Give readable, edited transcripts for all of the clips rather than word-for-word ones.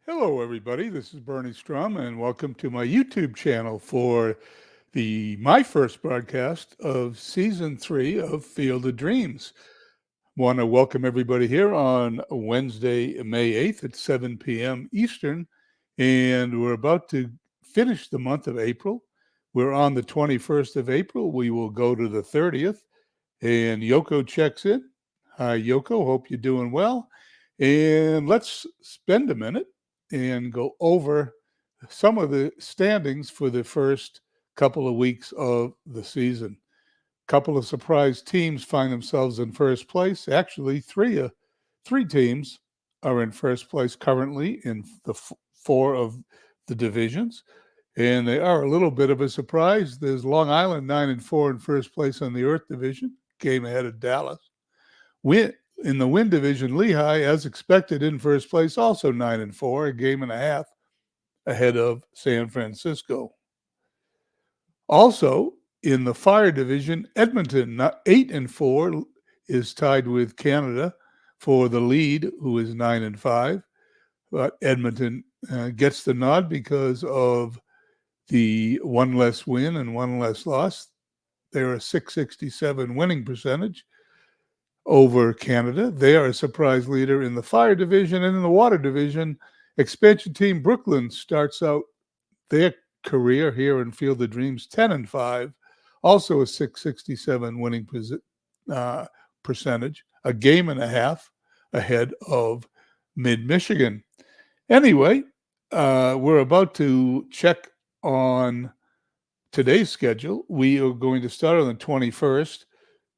Hello, everybody. This is Bernie Strum, and welcome to my YouTube channel for my first broadcast of season 3 of Field of Dreams. Want to welcome everybody here on Wednesday, May 8th at 7 p.m. Eastern, and we're about to finish the month of April. We're on the 21st of April. We will go to the 30th, and Yoko checks in. Hi, Yoko. Hope you're doing well. And let's spend a minute and go over some of the standings for the first couple of weeks of the season. A couple of surprise teams find themselves in first place. Actually, three teams are in first place currently in the four of the divisions, and they are a little bit of a surprise. There's Long Island 9-4 in first place on the Earth Division, game ahead of Dallas. In the Wind Division, Lehigh, as expected, in first place, also 9-4, a game and a half ahead of San Francisco. Also, in the Fire Division, Edmonton, 8-4, is tied with Canada for the lead, who is 9-5. But Edmonton gets the nod because of the one less win and one less loss. They're a .667 winning percentage over Canada. They are a surprise leader in the Fire Division. And in the Water Division, expansion team Brooklyn starts out their career here in Field of Dreams 10-5, also a .667 winning percentage, a game and a half ahead of Mid-Michigan. Anyway, we're about to check on today's schedule. We are going to start on the 21st.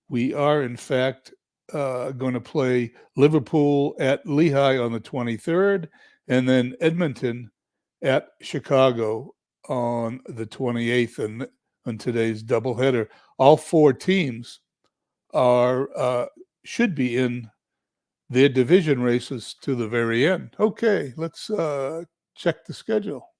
We are, in fact, going to play Liverpool at Lehigh on the 23rd, and then Edmonton at Chicago on the 28th, and on today's doubleheader. All four teams should be in their division races to the very end. Okay, let's check the schedule.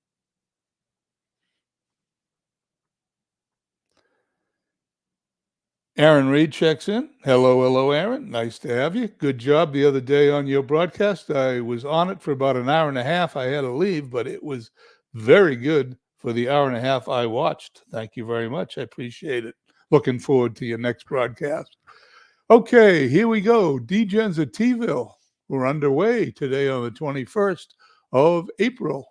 Aaron Reed checks in. Hello, Aaron. Nice to have you. Good job the other day on your broadcast. I was on it for about an hour and a half. I had to leave, but it was very good for the hour and a half I watched. Thank you very much. I appreciate it. Looking forward to your next broadcast. Okay, here we go. D-Gens at T-ville. We're underway today on the 21st of April.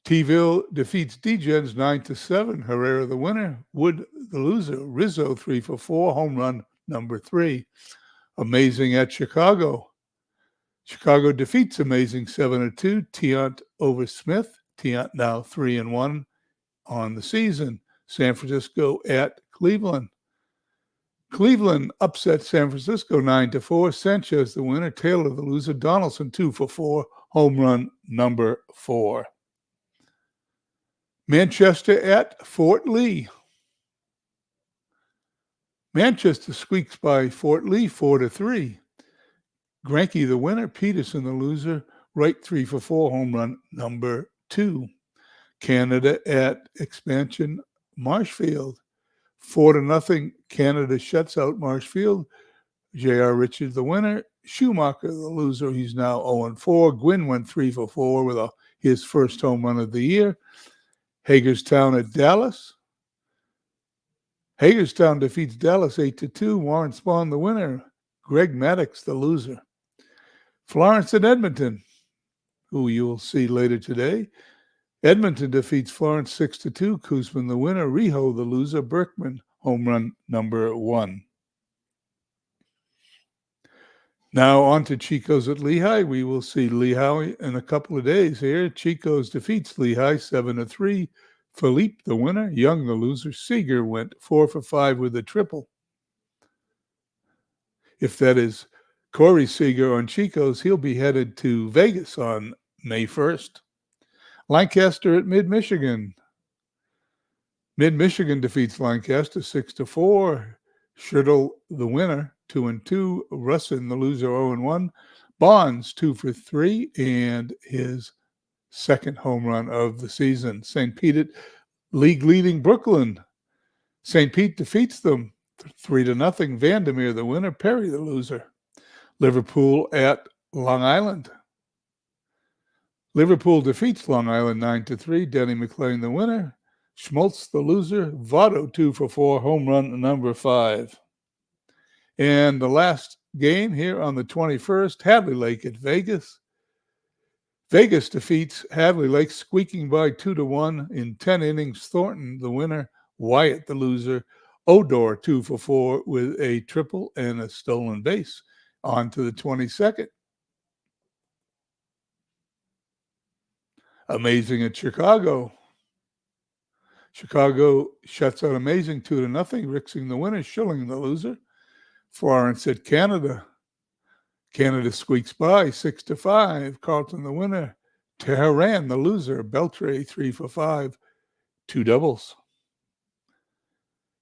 T-ville defeats D-Gens 9-7. Herrera the winner. Wood the loser. Rizzo 3-4. Home run number 3. Amazing at Chicago. Chicago defeats Amazing 7-2. Tiant over Smith. Tiant now 3-1 on the season. San Francisco at Cleveland. Cleveland upset San Francisco 9-4. Sanchez the winner. Taylor the loser. Donaldson 2-4. Home run number 4. Manchester at Fort Lee. Manchester squeaks by Fort Lee 4-3. Greinke the winner, Peterson the loser. Wright 3-4, home run number 2. Canada at expansion Marshfield 4-0. Canada shuts out Marshfield. J.R. Richards the winner. Schumacher the loser. He's now 0-4. Gwynn went 3-4 with his first home run of the year. Hagerstown at Dallas. Hagerstown defeats Dallas 8-2. Warren Spahn the winner. Greg Maddox the loser. Florence at Edmonton, who you will see later today. Edmonton defeats Florence 6-2. Koosman the winner. Riho the loser. Berkman home run number 1. Now on to Chico's at Lehigh. We will see Lehigh in a couple of days here. Chico's defeats Lehigh 7-3. Philippe the winner. Young the loser. Seeger went 4-5 with a triple. If that is Corey Seager on Chico's, he'll be headed to Vegas on May 1st. Lancaster at Mid-Michigan. Mid-Michigan defeats Lancaster 6-4. Schertl the winner, 2-2. Russin the loser, 0-1. Bonds 2-3, and his second home run of the season. St. Pete at league-leading Brooklyn. St. Pete defeats them 3-0. Vandermeer the winner. Perry the loser. Liverpool at Long Island. Liverpool defeats Long Island 9-3. Denny McClain the winner. Schmaltz the loser. Votto 2 for 4. Home run number 5. And the last game here on the 21st, Hadley Lake at Vegas. Vegas defeats Hadley Lake, squeaking by 2-1 in 10 innings. Thornton the winner. Wyatt the loser. Odor 2 for 4 with a triple and a stolen base. On to the 22nd. Amazing at Chicago. Chicago shuts out Amazing 2-0. Rixing the winner, Schilling the loser. Florence at Canada. Canada squeaks by 6-5. Carlton the winner. Tehran the loser. Beltray 3 for 5. 2 doubles.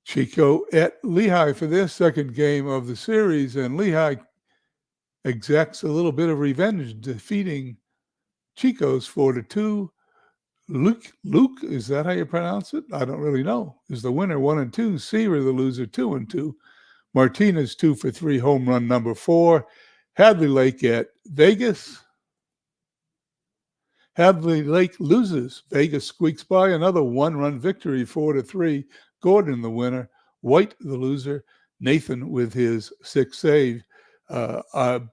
Chico at Lehigh for their second game of the series, and Lehigh exacts a little bit of revenge, defeating Chico's 4-2. Luke, is that how you pronounce it? I don't really know. Is the winner 1-2. Seaver the loser 2-2. Martinez 2 for 3. Home run number 4. Hadley Lake at Vegas. Hadley Lake loses. Vegas squeaks by another 1-run victory, 4-3. Gordon the winner. White the loser. Nathan with his 6th save.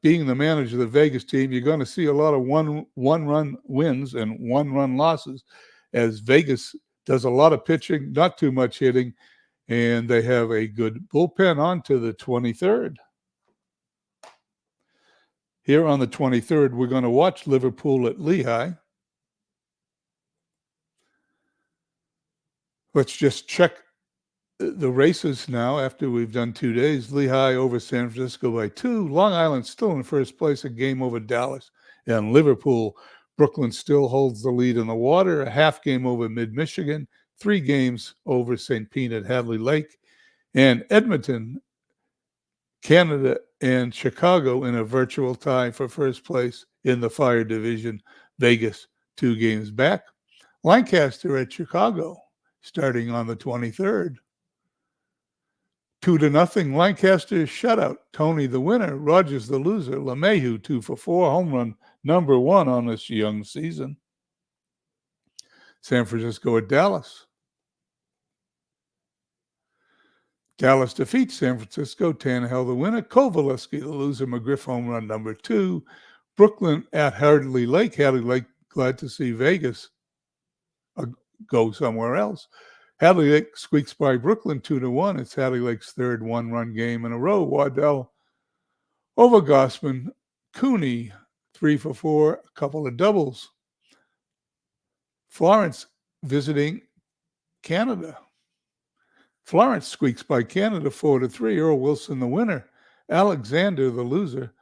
Being the manager of the Vegas team, you're going to see a lot of one-run wins and one-run losses, as Vegas does a lot of pitching, not too much hitting, and they have a good bullpen. On to the 23rd. Here on the 23rd, we're going to watch Liverpool at Lehigh. Let's just check the races now after we've done 2 days. Lehigh over San Francisco by 2. Long Island still in first place, a game over Dallas. And Liverpool, Brooklyn still holds the lead in the water, a half game over Mid-Michigan, 3 games over St. Pete at Hadley Lake. And Edmonton, Canada, and Chicago in a virtual tie for first place in the Fire Division. Vegas 2 games back. Lancaster at Chicago starting on the 23rd. 2-0. Lancaster shutout. Tony the winner. Rogers the loser. LeMahieu 2 for 4. Home run number 1 on this young season. San Francisco at Dallas. Dallas defeats San Francisco. Tannehill the winner. Kovaleski the loser. McGriff home run number 2. Brooklyn at Hadley Lake. Hadley Lake glad to see Vegas go somewhere else. Hadley Lake squeaks by Brooklyn 2-1. It's Hadley Lake's 3rd 1-run game in a row. Waddell over Gossman. Cooney 3 for 4, a couple of doubles. Florence visiting Canada. Florence squeaks by Canada 4-3. Earl Wilson the winner. Alexander the loser.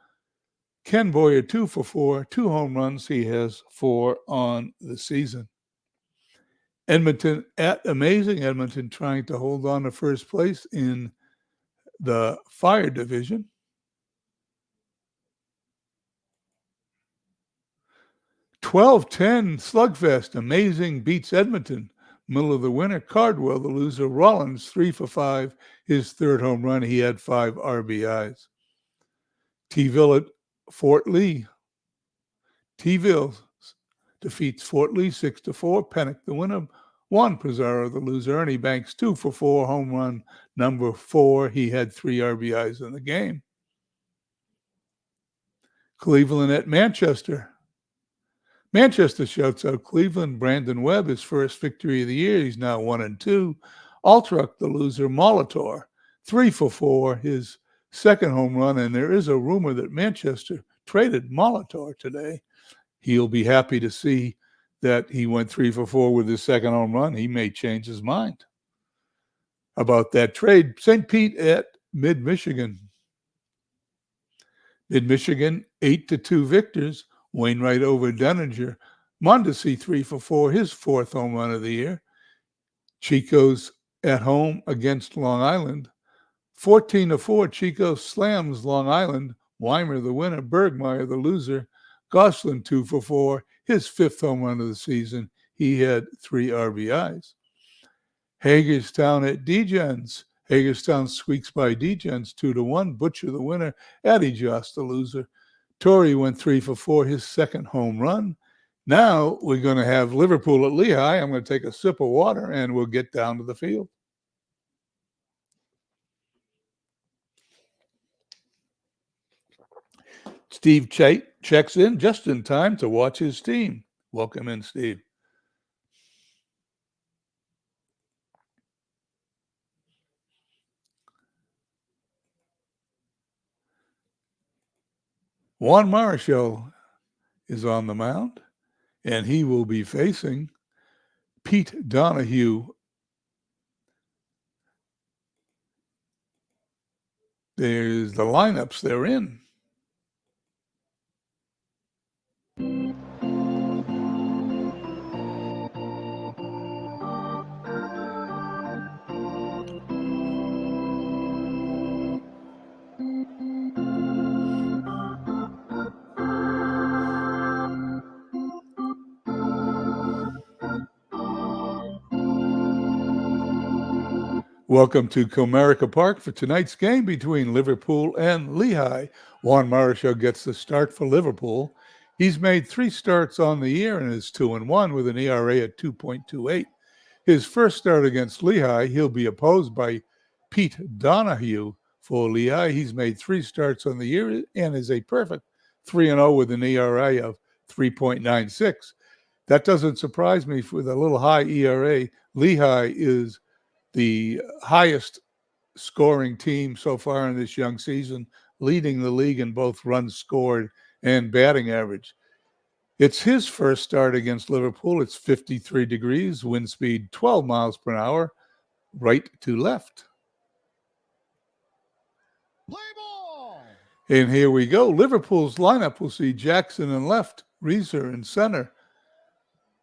Ken Boyer 2 for 4, 2 home runs. He has 4 on the season. Edmonton at Amazing. Edmonton trying to hold on to first place in the Fire Division. $12-10 slugfest. Amazing beats Edmonton. Middle of the winner. Cardwell the loser. Rollins 3 for 5. His 3rd home run. He had 5 RBIs. T-Ville at Fort Lee. T-Ville defeats Fort Lee 6-4. Pennock the winner. Juan Pizarro the loser. Ernie Banks 2 for 4. Home run number 4. He had 3 RBIs in the game. Cleveland at Manchester. Manchester shouts out Cleveland. Brandon Webb, his first victory of the year. He's now 1-2. Altruck the loser. Molitor 3 for 4. His 2nd home run. And there is a rumor that Manchester traded Molitor today. He'll be happy to see that he went 3 for 4 with his 2nd home run. He may change his mind about that trade. St. Pete at Mid-Michigan. Mid-Michigan 8-2 victors. Wainwright over Dunninger. Mondesi 3 for 4, his 4th home run of the year. Chico's at home against Long Island. 14-4, Chico slams Long Island. Weimer the winner. Bergmeyer the loser. Gosselin 2 for 4, his 5th home run of the season. He had 3 RBIs. Hagerstown at Degens. Hagerstown squeaks by Degens 2-1. Butcher the winner. Addie Joss the loser. Torrey went 3 for 4, his second home run. Now we're going to have Liverpool at Lehigh. I'm going to take a sip of water and we'll get down to the field. Steve Tate checks in just in time to watch his team. Welcome in, Steve. Juan Marichal is on the mound, and he will be facing Pete Donahue. There's the lineups they're in. Welcome to Comerica Park for tonight's game between Liverpool and Lehigh. Juan Marichal gets the start for Liverpool. He's made 3 starts on the year and is 2-1 with an ERA at 2.28. His first start against Lehigh, he'll be opposed by Pete Donahue for Lehigh. He's made 3 starts on the year and is a perfect 3-0 with an ERA of 3.96. That doesn't surprise me with a little high ERA. Lehigh is the highest scoring team so far in this young season, leading the league in both runs scored and batting average. It's his first start against Liverpool. It's 53 degrees, wind speed 12 miles per hour, right to left. Play ball! And here we go. Liverpool's lineup will see Jackson in left, Reeser in center,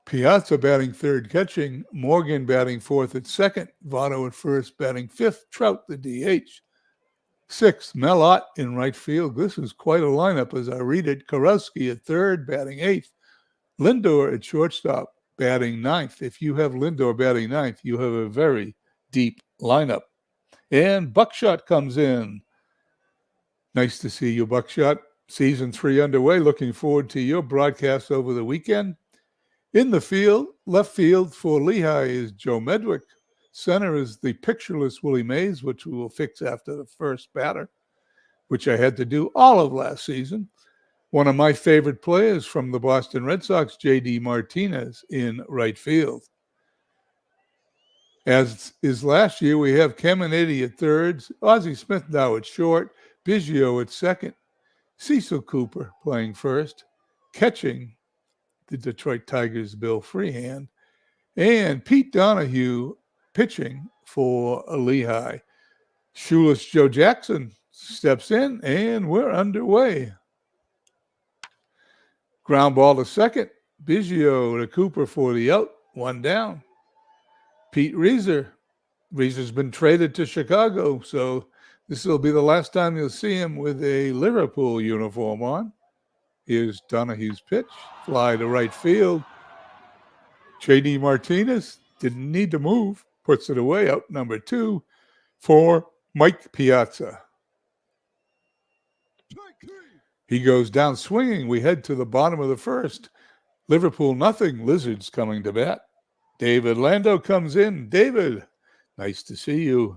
Piazza batting third, catching, Morgan batting fourth at second, Votto at first, batting fifth, Trout the DH. Sixth, Melott in right field. This is quite a lineup as I read it. Karowski at third, batting eighth. Lindor at shortstop, batting ninth. If you have Lindor batting ninth, you have a very deep lineup. And Buckshot comes in. Nice to see you, Buckshot. Season 3 underway. Looking forward to your broadcast over the weekend. In the field, left field for Lehigh is Joe Medwick. Center is the pictureless Willie Mays, which we will fix after the first batter, which I had to do all of last season. One of my favorite players from the Boston Red Sox, J.D. Martinez, in right field. As is last year, we have Caminiti at third, Ozzie Smith now at short, Biggio at second, Cecil Cooper playing first, catching the Detroit Tigers' Bill Freehand, and Pete Donahue pitching for Lehigh. Shoeless Joe Jackson steps in, and we're underway. Ground ball to second. Biggio to Cooper for the out. 1 down. Pete Reeser. Reeser's been traded to Chicago, so this will be the last time you'll see him with a Liverpool uniform on. Here's Donahue's pitch. Fly to right field. J.D. Martinez didn't need to move. Puts it away. Out number 2 for Mike Piazza. He goes down swinging. We head to the bottom of the first. Liverpool nothing. Lizards coming to bat. David Lando comes in. David, nice to see you.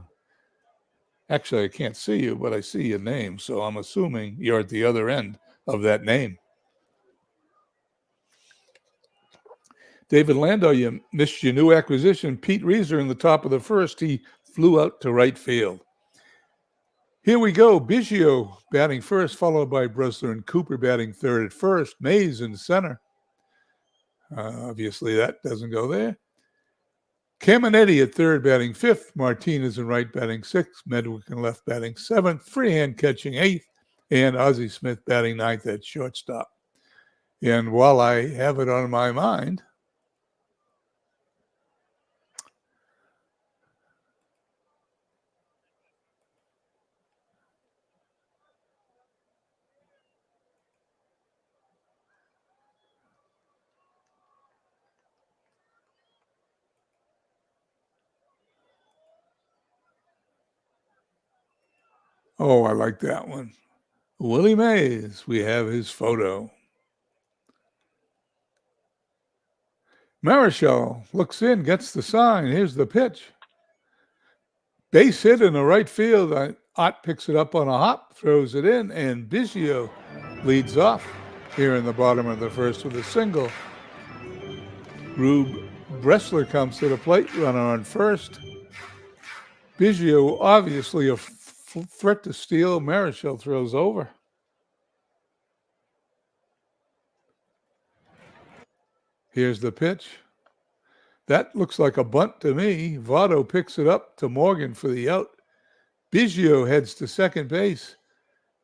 Actually, I can't see you, but I see your name, so I'm assuming you're at the other end of that name. David Lando, you missed your new acquisition. Pete Reeser in the top of the first. He flew out to right field. Here we go. Biggio batting first, followed by Bressler and Cooper batting third at first. Mays in center. Obviously, that doesn't go there. Caminiti at third batting fifth. Martinez in right batting sixth. Medwick in left batting seventh. Freehand catching eighth. And Ozzie Smith batting ninth at shortstop. And while I have it on my mind, oh, I like that one. Willie Mays, we have his photo. Marichal looks in, gets the sign. Here's the pitch. Base hit in the right field. Ott picks it up on a hop, throws it in, and Biggio leads off here in the bottom of the first with a single. Rube Bressler comes to the plate, runner on first. Biggio, obviously a threat to steal. Marichal throws over. Here's the pitch. That looks like a bunt to me. Votto picks it up to Morgan for the out. Biggio heads to second base.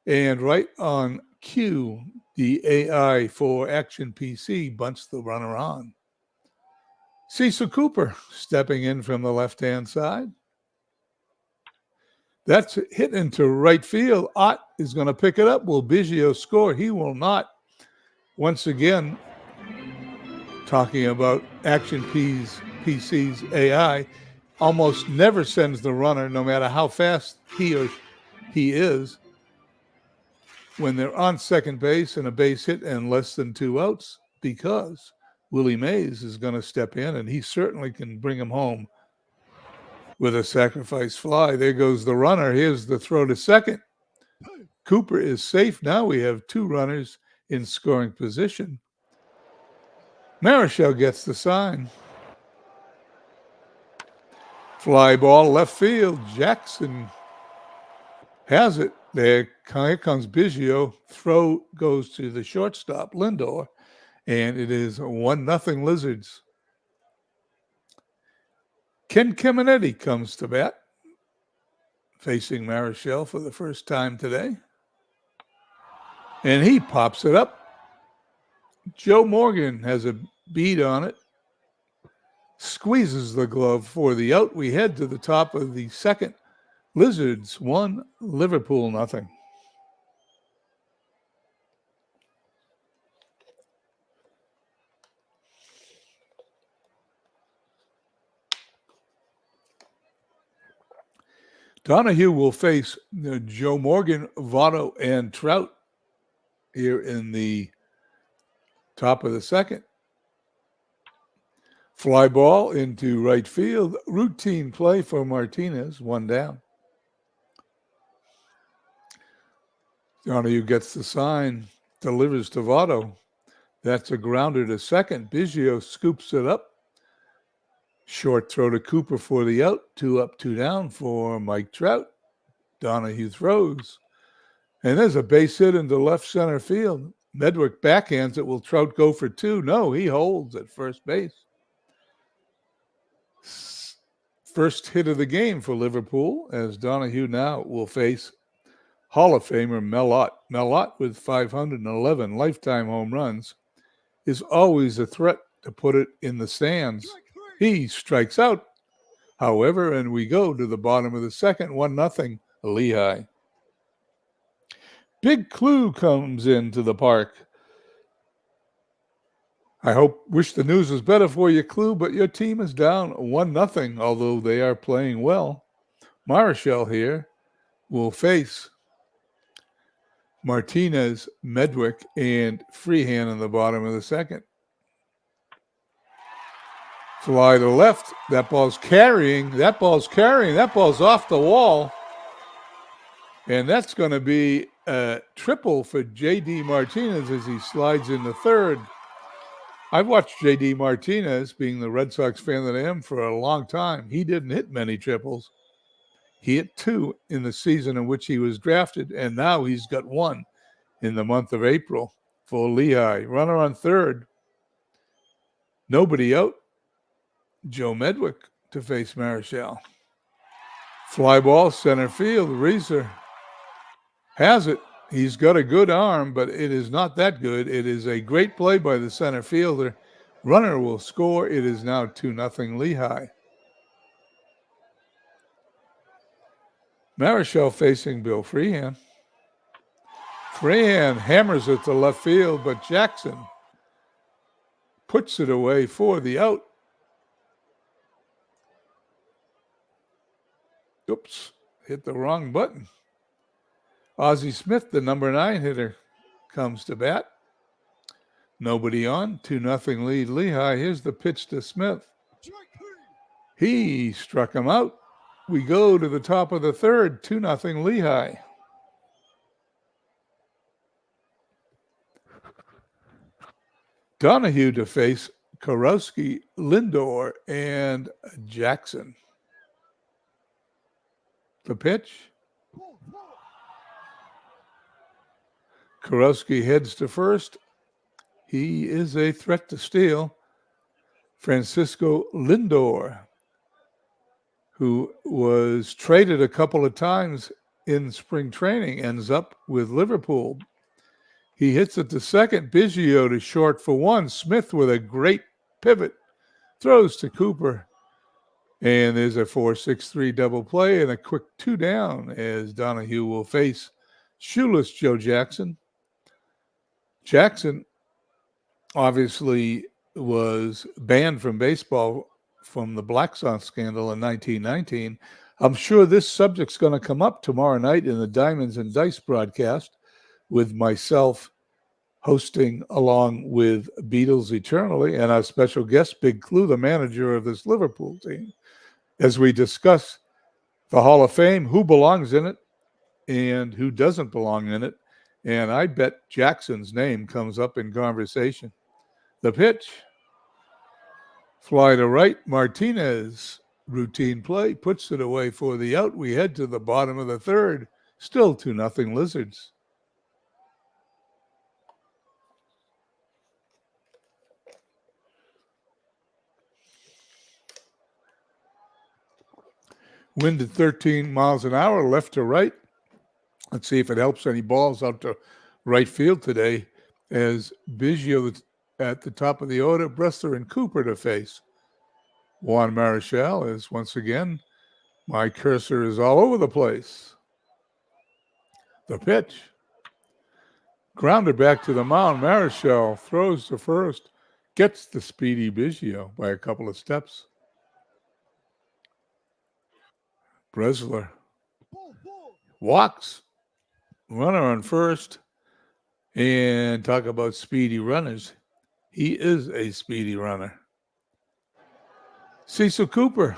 And right on cue, the AI for Action PC bunts the runner on. Cecil Cooper stepping in from the left-hand side. That's hit into right field. Ott is going to pick it up. Will Biggio score? He will not. Once again, talking about Action PC's AI, almost never sends the runner, no matter how fast he is, when they're on second base and a base hit and less than two outs, because Willie Mays is going to step in, and he certainly can bring him home with a sacrifice fly. There goes the runner. Here's the throw to second. Cooper is safe. Now we have two runners in scoring position. Marichal gets the sign. Fly ball left field. Jackson has it. There comes Biggio. Throw goes to the shortstop, Lindor, and it is 1-0 Lizards. Ken Caminiti comes to bat, facing Marichal for the first time today. And he pops it up. Joe Morgan has a bead on it. Squeezes the glove for the out. We head to the top of the second. Lizards 1, Liverpool 0. Donahue will face Joe Morgan, Votto, and Trout here in the top of the second. Fly ball into right field. Routine play for Martinez, 1 down. Donahue gets the sign, delivers to Votto. That's a grounder to second. Biggio scoops it up. Short throw to Cooper for the out. 2 up, 2 down for Mike Trout. Donahue throws. And there's a base hit into left center field. Medwick backhands it. Will Trout go for 2? No, he holds at first base. First hit of the game for Liverpool, as Donahue now will face Hall of Famer Mel Ott, with 511 lifetime home runs, is always a threat to put it in the stands. He strikes out, however, and we go to the bottom of the second, 1-0 Lehigh. Big Clue comes into the park. Wish the news was better for you, Clue, but your team is down 1-0, although they are playing well. Marichal here will face Martinez, Medwick, and Freehan in the bottom of the second. Fly to left. That ball's carrying. That ball's off the wall. And that's going to be a triple for J.D. Martinez as he slides into third. I've watched J.D. Martinez, being the Red Sox fan that I am, for a long time. He didn't hit many triples. He hit 2 in the season in which he was drafted, and now he's got 1 in the month of April for Lehigh. Runner on third. Nobody out. Joe Medwick to face Marichal. Fly ball, center field. Reeser has it. He's got a good arm, but it is not that good. It is a great play by the center fielder. Runner will score. It is now 2-0 Lehigh. Marichal facing Bill Freehan. Freehan hammers it to left field, but Jackson puts it away for the out. Oops, hit the wrong button. Ozzie Smith, the number 9 hitter, comes to bat. Nobody on. 2-0 lead Lehigh. Here's the pitch to Smith. He struck him out. We go to the top of the third. 2-0 Lehigh. Donahue to face Karowski, Lindor, and Jackson. The pitch. Karowski heads to first. He is a threat to steal. Francisco Lindor, who was traded a couple of times in spring training, ends up with Liverpool. He hits it to second. Biggio to short for one. Smith with a great pivot. Throws to Cooper. And there's a 4-6-3 double play and a quick 2 down as Donahue will face shoeless Joe Jackson. Jackson obviously was banned from baseball from the Black Sox scandal in 1919. I'm sure this subject's going to come up tomorrow night in the Diamonds and Dice broadcast with myself hosting along with Beatles Eternally and our special guest, Big Clue, the manager of this Liverpool team, as we discuss the Hall of Fame, who belongs in it and who doesn't belong in it. And I bet Jackson's name comes up in conversation. The pitch. Fly to right. Martinez, routine play, puts it away for the out. We head to the bottom of the third. Still 2-0 Lizards. Wind at 13 miles an hour, left to right. Let's see if it helps any balls out to right field today as Biggio at the top of the order, Bressler and Cooper to face. Juan Marichal is once again, my cursor is all over the place. The pitch. Grounder back to the mound. Marichal throws to first, gets the speedy Biggio by a couple of steps. Bressler walks, runner on first, and talk about speedy runners. He is a speedy runner. Cecil Cooper.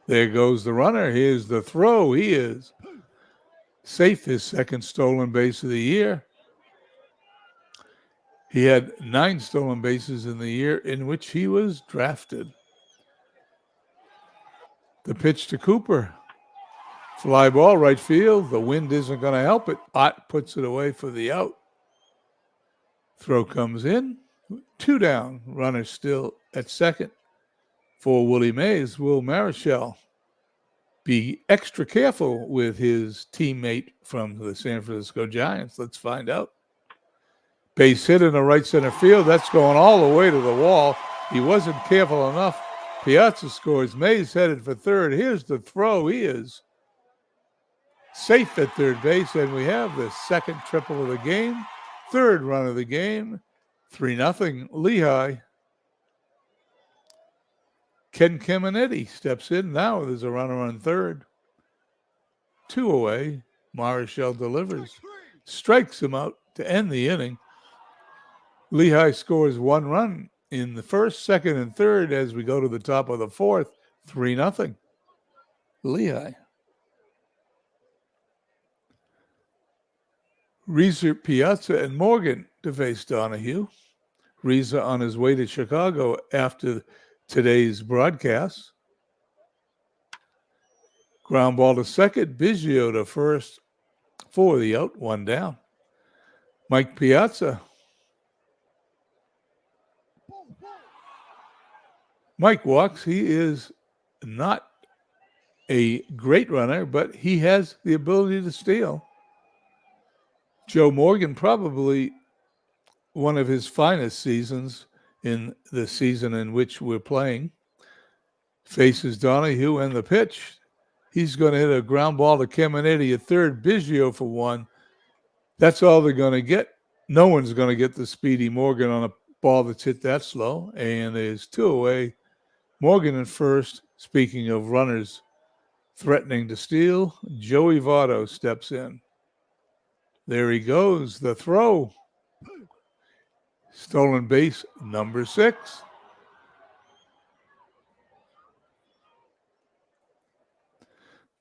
There goes the runner. Here's the throw. He is safe, his second stolen base of the year. He had 9 stolen bases in the year in which he was drafted. The pitch to Cooper. Fly ball, right field. The wind isn't going to help it. Ott puts it away for the out. Throw comes in. 2 down. Runner still at second. For Willie Mays, Will Marichal be extra careful with his teammate from the San Francisco Giants? Let's find out. Base hit in the right center field. That's going all the way to the wall. He wasn't careful enough. Piazza scores. Mays headed for third. Here's the throw. He is safe at third base, and we have the second triple of the game, third run of the game, 3-0 Lehigh. Ken Caminiti steps in. Now there's a runner on third. 2 away. Marichal delivers. Strikes him out to end the inning. Lehigh scores 1 run in the first, second, and third as we go to the top of the fourth. 3-0 Lehigh. Reeser, Piazza, and Morgan to face Donahue. Reeser on his way to Chicago after today's broadcast. Ground ball to second. Biggio to first for the out. 1 down. Mike Piazza. Mike walks. He is not a great runner, but he has the ability to steal. Joe Morgan, probably one of his finest seasons in the season in which we're playing, faces Donahue, and the pitch. He's going to hit a ground ball to Caminiti at third. Biggio for 1. That's all they're going to get. No one's going to get the speedy Morgan on a ball that's hit that slow. And there's 2 away. Morgan in first. Speaking of runners Threatening to steal, Joey Votto steps in. There he goes, the throw. Stolen base, number 6.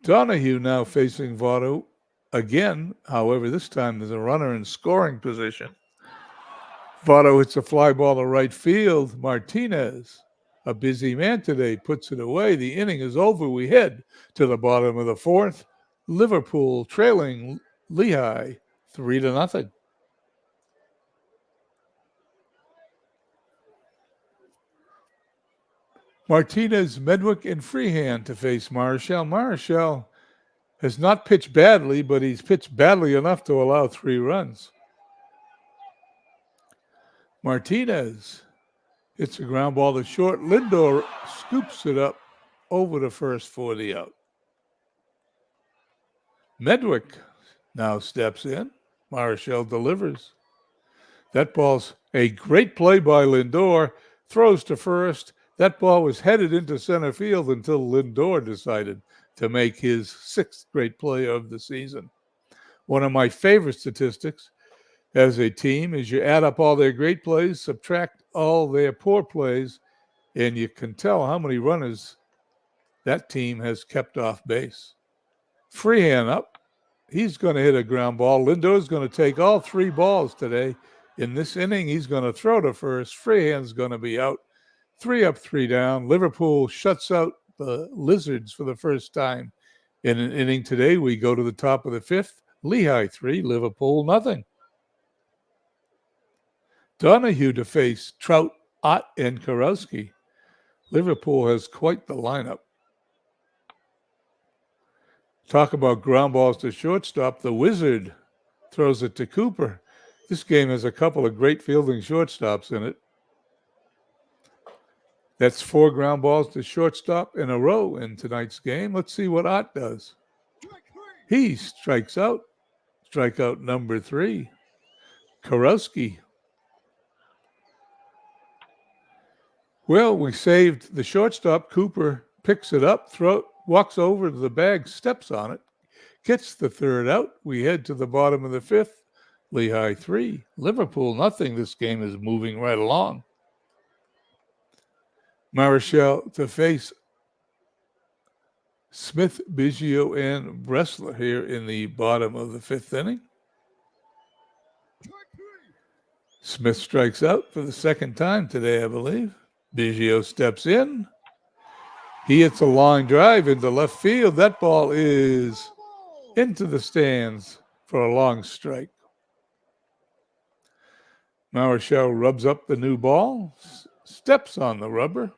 Donahue now facing Votto again. However, this time there's a runner in scoring position. Votto hits a fly ball to right field. Martinez, a busy man today, puts it away. The inning is over. We head to the bottom of the 4th. Liverpool trailing Lehigh 3-0. Martinez, Medwick, and Freehand to face Marichal. Marichal has not pitched badly, but he's pitched badly enough to allow 3 runs. Martinez hits a ground ball to short. Lindor scoops it up over to first for the out. Medwick now steps in. Marichal delivers. That ball's a great play by Lindor. Throws to first. That ball was headed into center field until Lindor decided to make his 6th great play of the season. One of my favorite statistics as a team is you add up all their great plays, subtract all their poor plays, and you can tell how many runners that team has kept off base. Freehand up. He's going to hit a ground ball. Lindor's going to take all 3 balls today. In this inning, he's going to throw to first. Freehand's going to be out. 3 up, 3 down. Liverpool shuts out the Lizards for the first time in an inning today. We go to the top of the 5th. Lehigh 3, Liverpool 0. Donahue to face Trout, Ott, and Karowski. Liverpool has quite the lineup. Talk about ground balls to shortstop. The Wizard throws it to Cooper. This game has a couple of great fielding shortstops in it. That's 4 ground balls to shortstop in a row in tonight's game. Let's see what Ott does. He strikes out. Strikeout number 3. Karowski. Well, we saved the shortstop. Cooper picks it up, walks over to the bag, steps on it, gets the 3rd out. We head to the bottom of the 5th. Lehigh 3, Liverpool 0. This game is moving right along. Marichal to face Smith, Biggio, and Bressler here in the bottom of the 5th inning. Smith strikes out for the 2nd time today, I believe. Biggio steps in. He hits a line drive into left field. That ball is into the stands for a long strike. Marichal rubs up the new ball, steps on the rubber.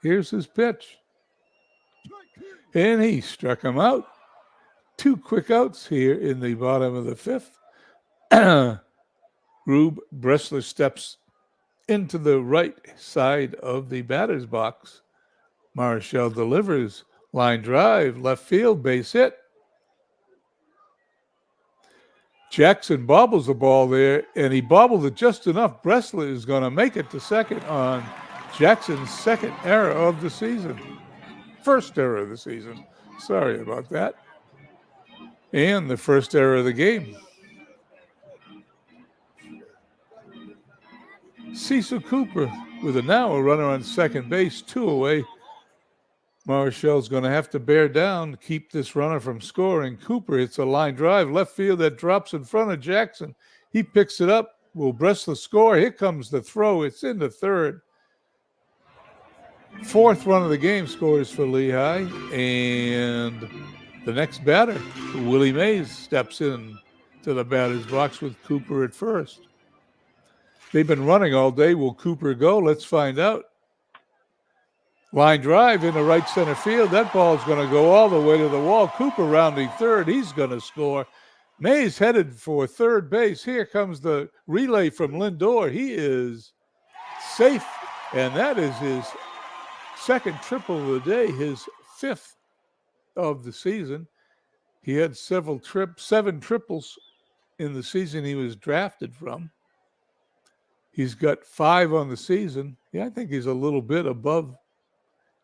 Here's his pitch. And he struck him out. 2 quick outs here in the bottom of the 5th. Rube Bressler steps into the right side of the batter's box. Marichal delivers. Line drive, left field, base hit. Jackson bobbles the ball there, and he bobbled it just enough. Bressler is going to make it to second on Jackson's 2nd error of the season. 1st error of the season. Sorry about that. And the 1st error of the game. Cecil Cooper with now a runner on second base, 2 away. Marichal's going to have to bear down to keep this runner from scoring. Cooper hits a line drive, left field that drops in front of Jackson. He picks it up. Will Bressler score? Here comes the throw. It's into 3rd. 4th run of the game scores for Lehigh. And the next batter, Willie Mays, steps in to the batter's box with Cooper at first. They've been running all day. Will Cooper go? Let's find out. Line drive into right center field. That ball is going to go all the way to the wall. Cooper rounding 3rd. He's going to score. Mays headed for 3rd base. Here comes the relay from Lindor. He is safe, and that is his 2nd triple of the day, his 5th of the season. He had 7 triples in the season he was drafted from. He's got 5 on the season. Yeah, I think he's a little bit above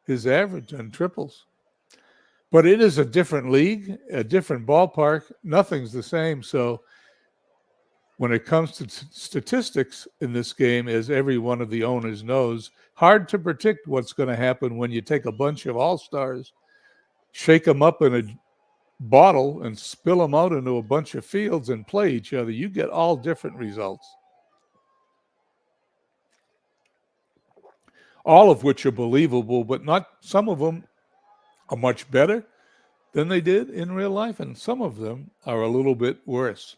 his average on triples. But it is a different league, a different ballpark. Nothing's the same. So when it comes to statistics in this game, as every one of the owners knows, hard to predict what's going to happen when you take a bunch of all-stars, shake them up in a bottle and spill them out into a bunch of fields and play each other. You get all different results, all of which are believable, but not some of them are much better than they did in real life, and some of them are a little bit worse.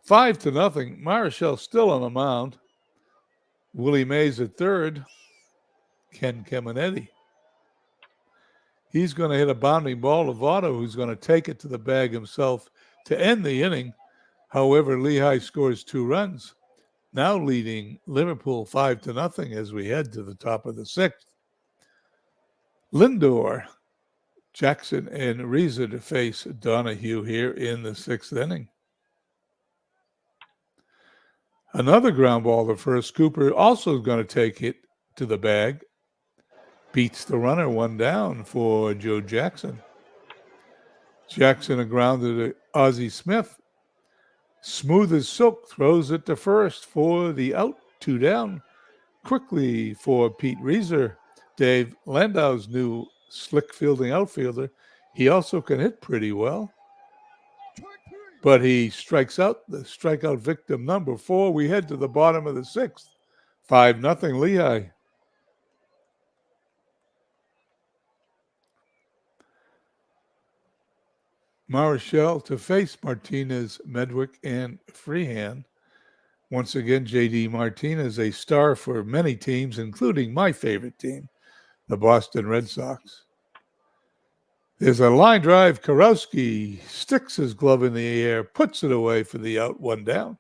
5-0. Marichal still on the mound. Willie Mays at third. Ken Caminiti. He's going to hit a bounding ball to Votto, who's going to take it to the bag himself to end the inning. However, Lehigh scores 2 runs, now leading Liverpool 5-0 as we head to the top of the 6th. Lindor, Jackson, and Reza to face Donahue here in the 6th inning. Another ground ball to first. Cooper also going to take it to the bag. Beats the runner 1 down for Joe Jackson. Jackson a grounder to Ozzie Smith. Smooth as silk, throws it to first for the out, 2 down. Quickly for Pete Reza, Dave Landau's new slick fielding outfielder. He also can hit pretty well. But he strikes out, the strikeout victim number 4. We head to the bottom of the 6th. 5-0 Lehigh. Marichal to face Martinez, Medwick, and Freehan. Once again, J.D. Martinez, a star for many teams, including my favorite team, the Boston Red Sox. There's a line drive. Karowski sticks his glove in the air, puts it away for the out, 1 down.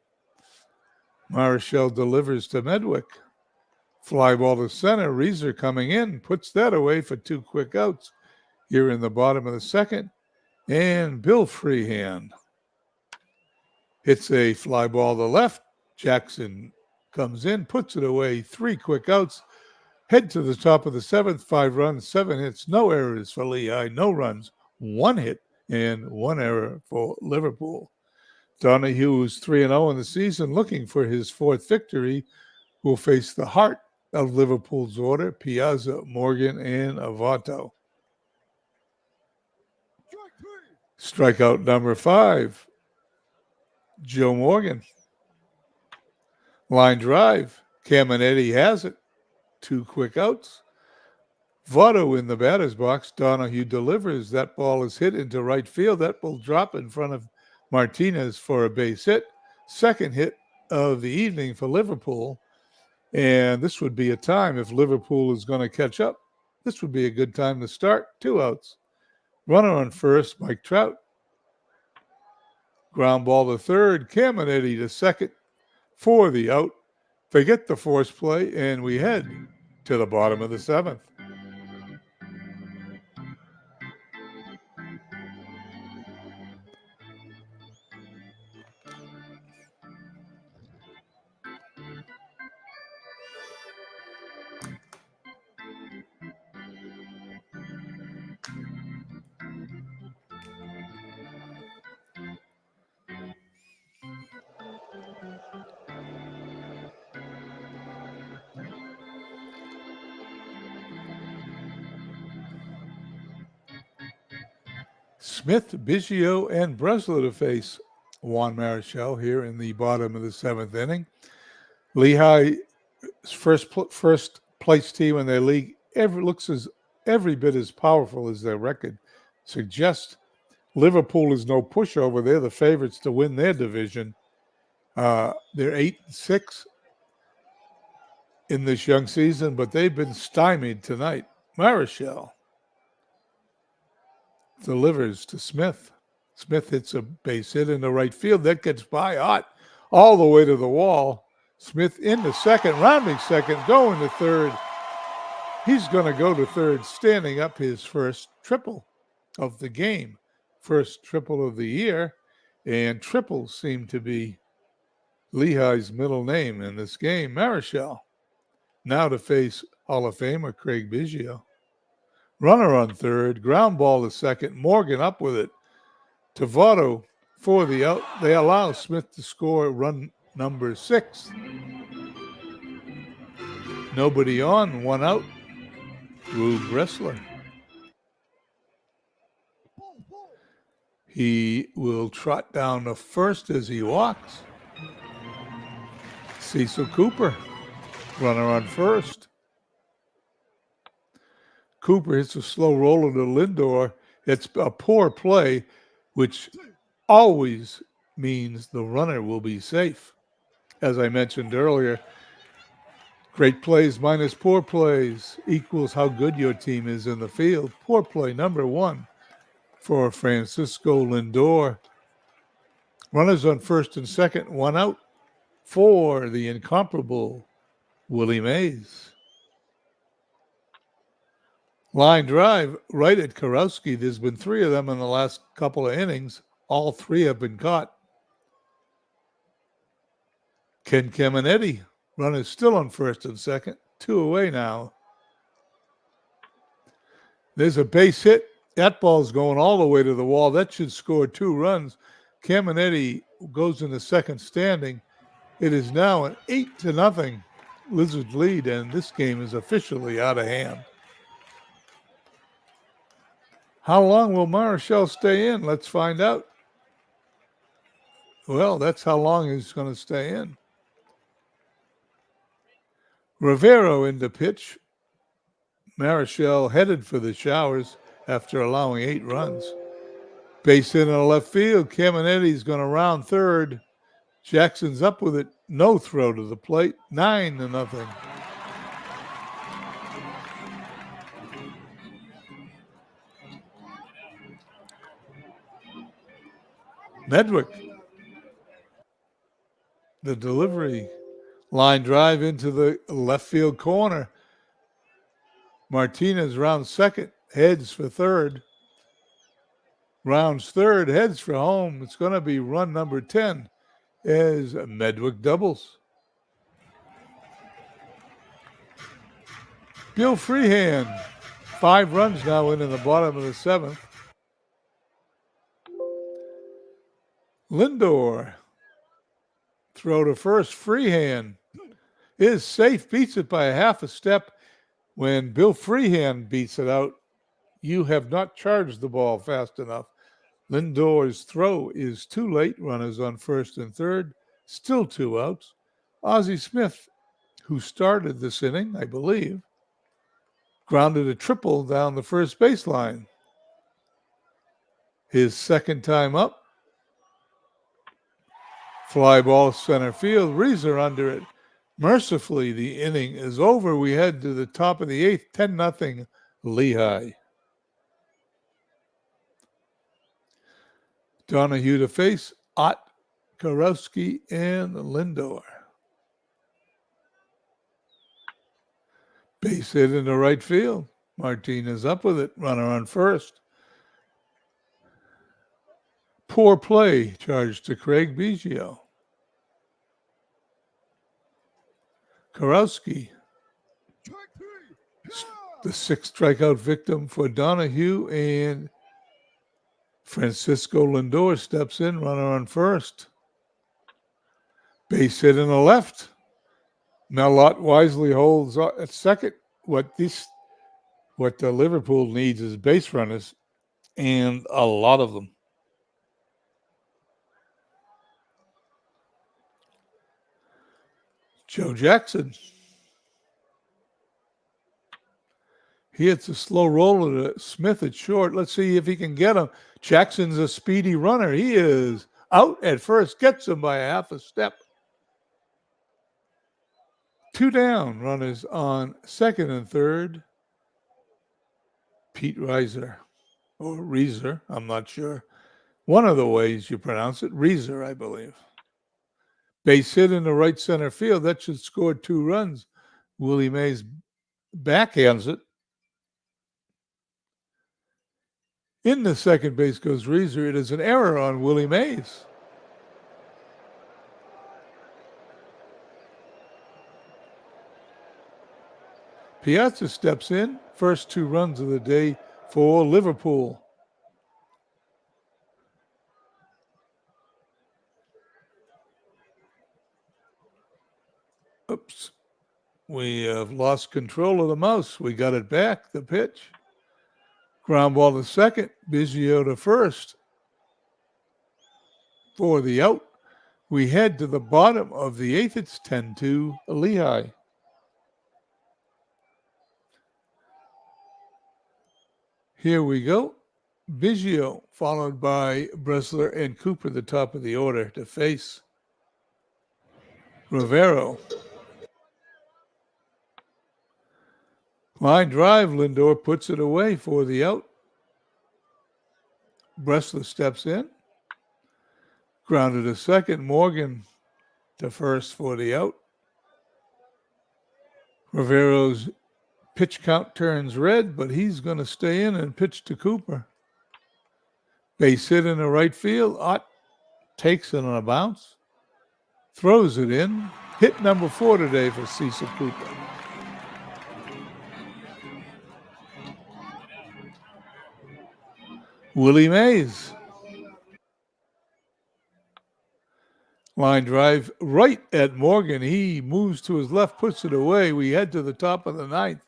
Marichal delivers to Medwick. Fly ball to center. Reza coming in, puts that away for 2 quick outs here in the bottom of the 2nd. And Bill Freehan hits a fly ball to left. Jackson comes in, puts it away, 3 quick outs. Head to the top of the 7th, 5 runs, 7 hits, no errors for Lehigh, no runs, 1 hit, and 1 error for Liverpool. Donahue is 3-0 in the season, looking for his 4th victory, will face the heart of Liverpool's order, Piazza, Morgan, and Votto. Strikeout number 5, Joe Morgan. Line drive, Caminiti has it. 2 quick outs. Votto in the batter's box. Donahue delivers. That ball is hit into right field. That will drop in front of Martinez for a base hit. 2nd hit of the evening for Liverpool. And this would be a time, if Liverpool is going to catch up, this would be a good time to start. 2 outs. Runner on first, Mike Trout. Ground ball to third. Caminiti to second for the out. They get the force play, and we head to the bottom of the 7th. Smith, Biggio, and Breslow to face Juan Marichal here in the bottom of the 7th inning. Lehigh, first place team in their league, looks as every bit as powerful as their record suggests. Liverpool is no pushover. They're the favorites to win their division. They're 8-6 in this young season, but they've been stymied tonight. Marichal delivers to Smith. Smith hits a base hit in the right field. That gets by hot all the way to the wall. Smith into second, rounding second, going to third. He's going to go to third, standing up his first triple of the game, first triple of the year, and triples seem to be Lehigh's middle name in this game. Marichal now to face Hall of Famer Craig Biggio. Runner on third. Ground ball to second. Morgan up with it. Tavato for the out. They allow Smith to score run number 6. Nobody on. One out. Rube Ressler. He will trot down to first as he walks. Cecil Cooper, runner on first. Cooper hits a slow roller to Lindor. It's a poor play, which always means the runner will be safe. As I mentioned earlier, great plays minus poor plays equals how good your team is in the field. Poor play number 1 for Francisco Lindor. Runners on first and second, one out for the incomparable Willie Mays. Line drive right at Karowski. There's been 3 of them in the last couple of innings. All 3 have been caught. Ken Caminiti, runners still on first and second. 2 away now. There's a base hit. That ball's going all the way to the wall. That should score 2 runs. Caminiti goes in the second standing. It is now an 8-0 Lizards lead, and this game is officially out of hand. How long will Marichal stay in? Let's find out. Well, that's how long he's going to stay in. Rivero in the pitch. Marichal headed for the showers after allowing 8 runs. Base hit in the left field. Caminiti's going to round third. Jackson's up with it. No throw to the plate. 9-0. Medwick. The delivery. Line drive into the left field corner. Martinez rounds second. Heads for third. Rounds third. Heads for home. It's going to be run number 10 as Medwick doubles. Bill Freehand. 5 runs now in the bottom of the 7th. Lindor. Throw to first. Freehand is safe. Beats it by a half a step. When Bill Freehand beats it out, you have not charged the ball fast enough. Lindor's throw is too late. Runners on first and third. Still 2 outs. Ozzie Smith, who started this inning, I believe, grounded a triple down the first baseline. His second time up. Fly ball center field. Reeser under it. Mercifully, the inning is over. We head to the top of the 8th. 10-0 Lehigh. Donahue to face. Ott, Karowski, and Lindor. Base hit into right field. Martinez up with it. Runner on first. Poor play charged to Craig Biggio. Karowski, the 6th strikeout victim for Donahue, and Francisco Lindor steps in, runner on first. Base hit in the left. Melott wisely holds at second. What the Liverpool needs is base runners, and a lot of them. Joe Jackson. He hits a slow roller to Smith at short. Let's see if he can get him. Jackson's a speedy runner. He is out at first. Gets him by a half a step. 2 down. Runners on second and third. Pete Reiser. Or Reiser. I'm not sure. One of the ways you pronounce it. Reiser, I believe. Base hit in the right center field. That should score 2 runs. Willie Mays backhands it. In the second base goes Reiser. It is an error on Willie Mays. Piazza steps in, first 2 runs of the day for Liverpool. Oops. We have lost control of the mouse. We got it back, the pitch. Ground ball to second. Biggio to first for the out. We head to the bottom of the 8th. It's 10-2 Lehigh. Here we go. Biggio followed by Bressler and Cooper, the top of the order to face Rivero. Line drive, Lindor puts it away for the out. Bressler steps in. Grounded to second. Morgan to first for the out. Rivero's pitch count turns red, but he's going to stay in and pitch to Cooper. Base hit in the right field. Ott takes it on a bounce. Throws it in. Hit number 4 today for Cecil Cooper. Willie Mays. Line drive right at Morgan. He moves to his left, puts it away. We head to the top of the 9th.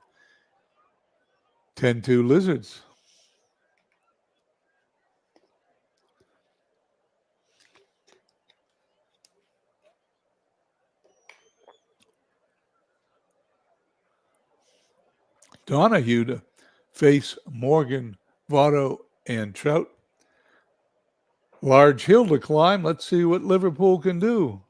10-2 Lizards. Donahue to face Morgan, Votto, and Trout. Large hill to climb. Let's see what Liverpool can do.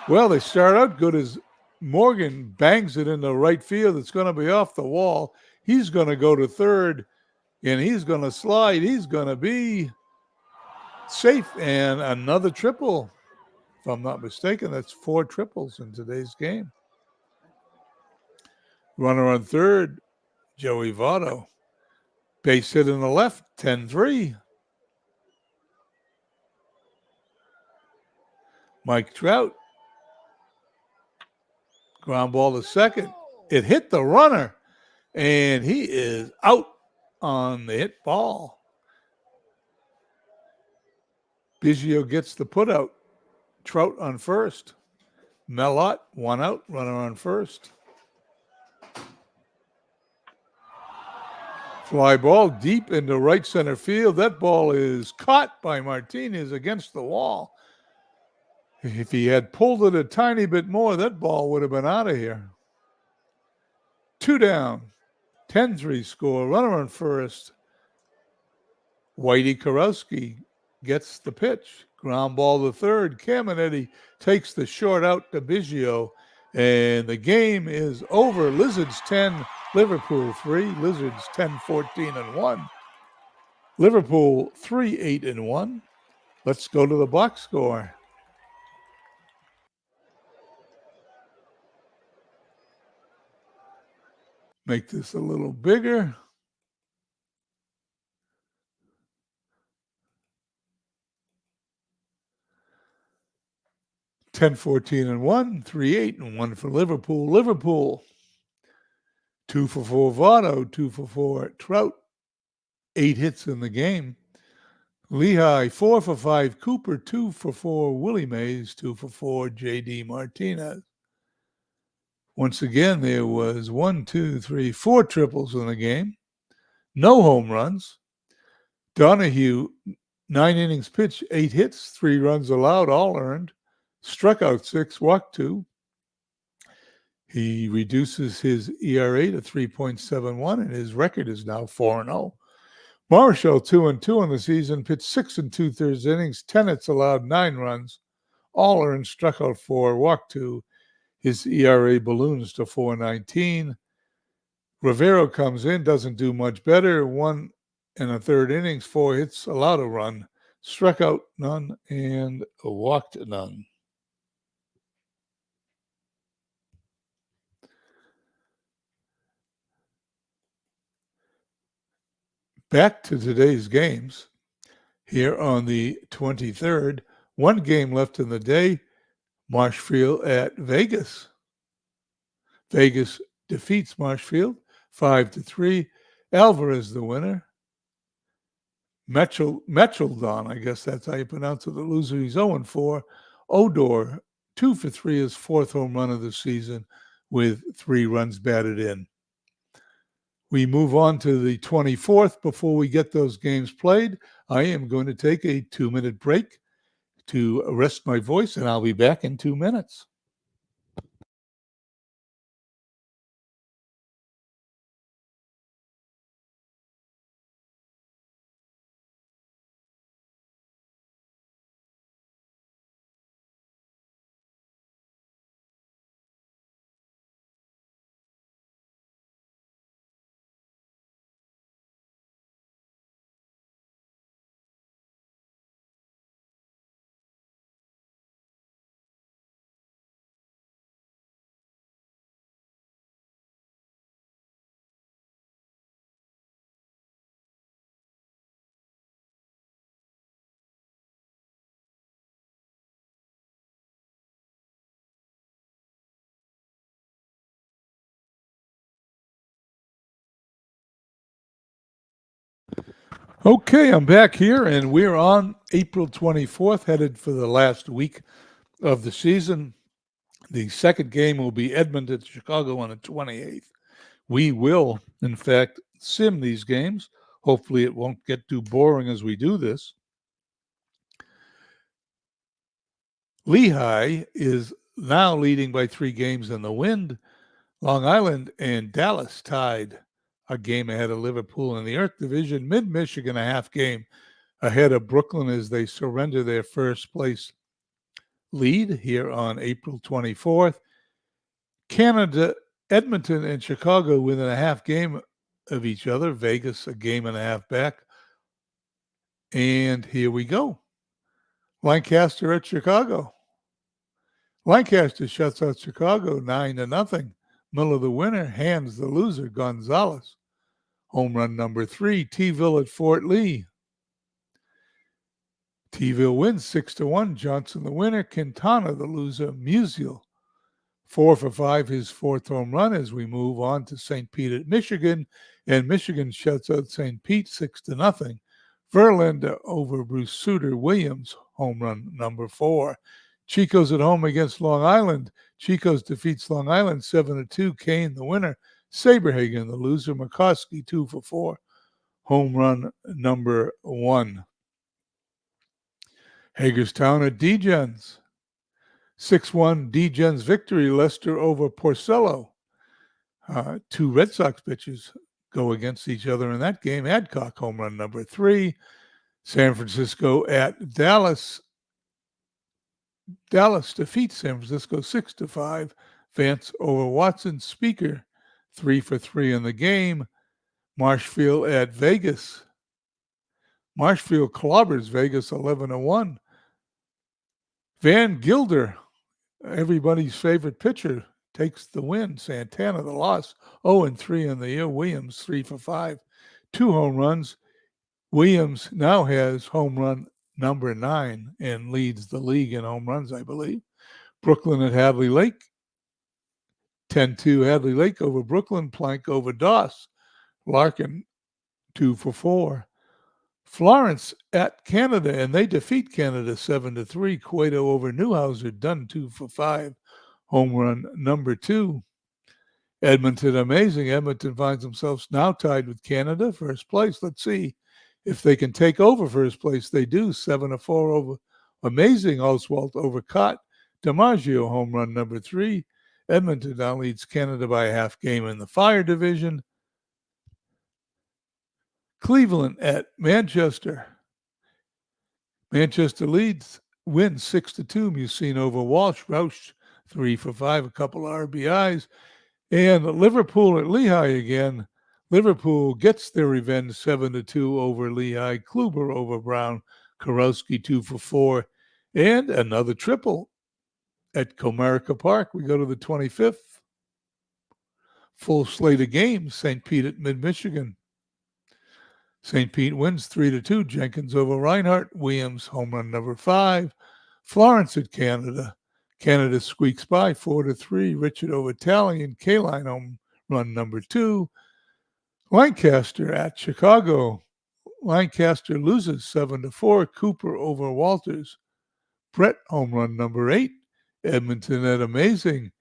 Well, they start out good as Morgan bangs it into right field. It's going to be off the wall. He's going to go to third, and he's going to slide. He's going to be safe, and another triple. If I'm not mistaken, that's 4 triples in today's game. Runner on third, Joey Votto. Base hit in the left, 10-3. Mike Trout. Ground ball to second. It hit the runner, and he is out on the hit ball. Biggio gets the put out. Trout on first. Melott, 1 out, runner on first. Fly ball deep into right center field. That ball is caught by Martinez against the wall. If he had pulled it a tiny bit more, that ball would have been out of here. 2 down. 10-3 score. Runner on first. Whitey Karowski gets the pitch. Ground ball to third. Caminetti takes the short out to Biggio. And the game is over. Lizards 10, Liverpool 3. Lizards 10-14-1. Liverpool 3-8-1. Let's go to the box score. Make this a little bigger. Ten, 14-1, 3-8-1 for Liverpool. Liverpool 2 for 4 Votto, 2 for 4 Trout, 8 hits in the game. Lehigh 4 for 5 Cooper, 2 for 4 Willie Mays, 2 for 4 J.D. Martinez. Once again, there was 4 triples in the game. No home runs. Donahue, 9 innings pitched, 8 hits, 3 runs allowed, all earned. Struck out 6, walked 2. He reduces his ERA to 3.71, and his record is now 4-0. Marshall, 2-2 in the season, pitched 6 2/3 innings, 10 hits allowed, 9 runs, all earned, struck out 4, walked 2. His ERA balloons to 4.19. Rivero comes in, doesn't do much better. 1 1/3 innings, 4 hits, allowed a run, struck out none, and walked none. Back to today's games. Here on the 23rd, 1 game left in the day. Marshfield at Vegas. Vegas defeats Marshfield 5-3. Alvarez the winner. Mecheldon, I guess that's how you pronounce it, the loser. He's 0-4. Odor, 2-for-3, his fourth home run of the season with 3 runs batted in. We move on to the 24th. Before we get those games played, I am going to take a 2-minute break to rest my voice, and I'll be back in 2 minutes. Okay, I'm back here, and we're on April 24th, headed for the last week of the season. The second game will be Edmonton, Chicago on the 28th. We will, in fact, sim these games. Hopefully it won't get too boring as we do this. Lehigh is now leading by 3 games in the Wind. Long Island and Dallas tied a game ahead of Liverpool in the Earth Division. Mid-Michigan a half game ahead of Brooklyn as they surrender their first place lead here on April 24th. Canada, Edmonton, and Chicago within a half game of each other. Vegas a game and a half back. And here we go. Lancaster at Chicago. Lancaster shuts out Chicago 9-0. Miller the winner, Hands the loser, Gonzalez. Home run number 3, T-Ville at Fort Lee. T-Ville wins 6-1. Johnson the winner, Quintana the loser, Musial 4-for-5, his fourth home run as we move on to St. Pete at Michigan, and Michigan shuts out St. Pete 6-0. Verlander over Bruce Sutter, Williams, home run number 4. Chico's at home against Long Island. Chico's defeats Long Island 7-2. Kane the winner, Saberhagen the loser, McCoskey 2-for-4, home run number 1. Hagerstown at Degens. 6-1 Degens victory, Leicester over Porcello. 2 Red Sox pitchers go against each other in that game. Adcock, home run number 3. San Francisco at Dallas. Dallas defeats San Francisco 6-5. Vance over Watson. Speaker 3-for-3 in the game. Marshfield at Vegas. Marshfield clobbers Vegas 11-1. Van Gilder, everybody's favorite pitcher, takes the win. Santana the loss. 0-3 in the year. Williams 3-for-5. 2 home runs. Williams now has home run number 9 and leads the league in home runs, I believe. Brooklyn at Hadley Lake. 10-2 Hadley Lake over Brooklyn. Plank over Doss. Larkin 2-for-4. Florence at Canada, and they defeat Canada 7-3. Cueto over Newhouser, Dunn 2-for-5. Home run number 2. Edmonton, amazing. Edmonton finds themselves now tied with Canada, first place. Let's see if they can take over first place. They do, 7-4 over amazing Oswalt over Cott. DiMaggio, home run number 3. Edmonton now leads Canada by a half game in the Fire Division. Cleveland at Manchester. Manchester wins 6-2. Mussine over Walsh. Roush 3-for-5, a couple of RBIs. And Liverpool at Lehigh again. Liverpool gets their revenge 7-2 over Lehigh. Kluber over Brown. Karowski 2-for-4. And another triple at Comerica Park. We go to the 25th. Full slate of games. St. Pete at Mid-Michigan. St. Pete wins 3-2. Jenkins over Reinhardt. Williams, home run number 5. Florence at Canada. Canada squeaks by 4-3. Richard over Talley and Kaline home run number 2. Lancaster at Chicago. Lancaster loses 7-4. Cooper over Walters. Brett, home run number 8. Edmonton at Amazing.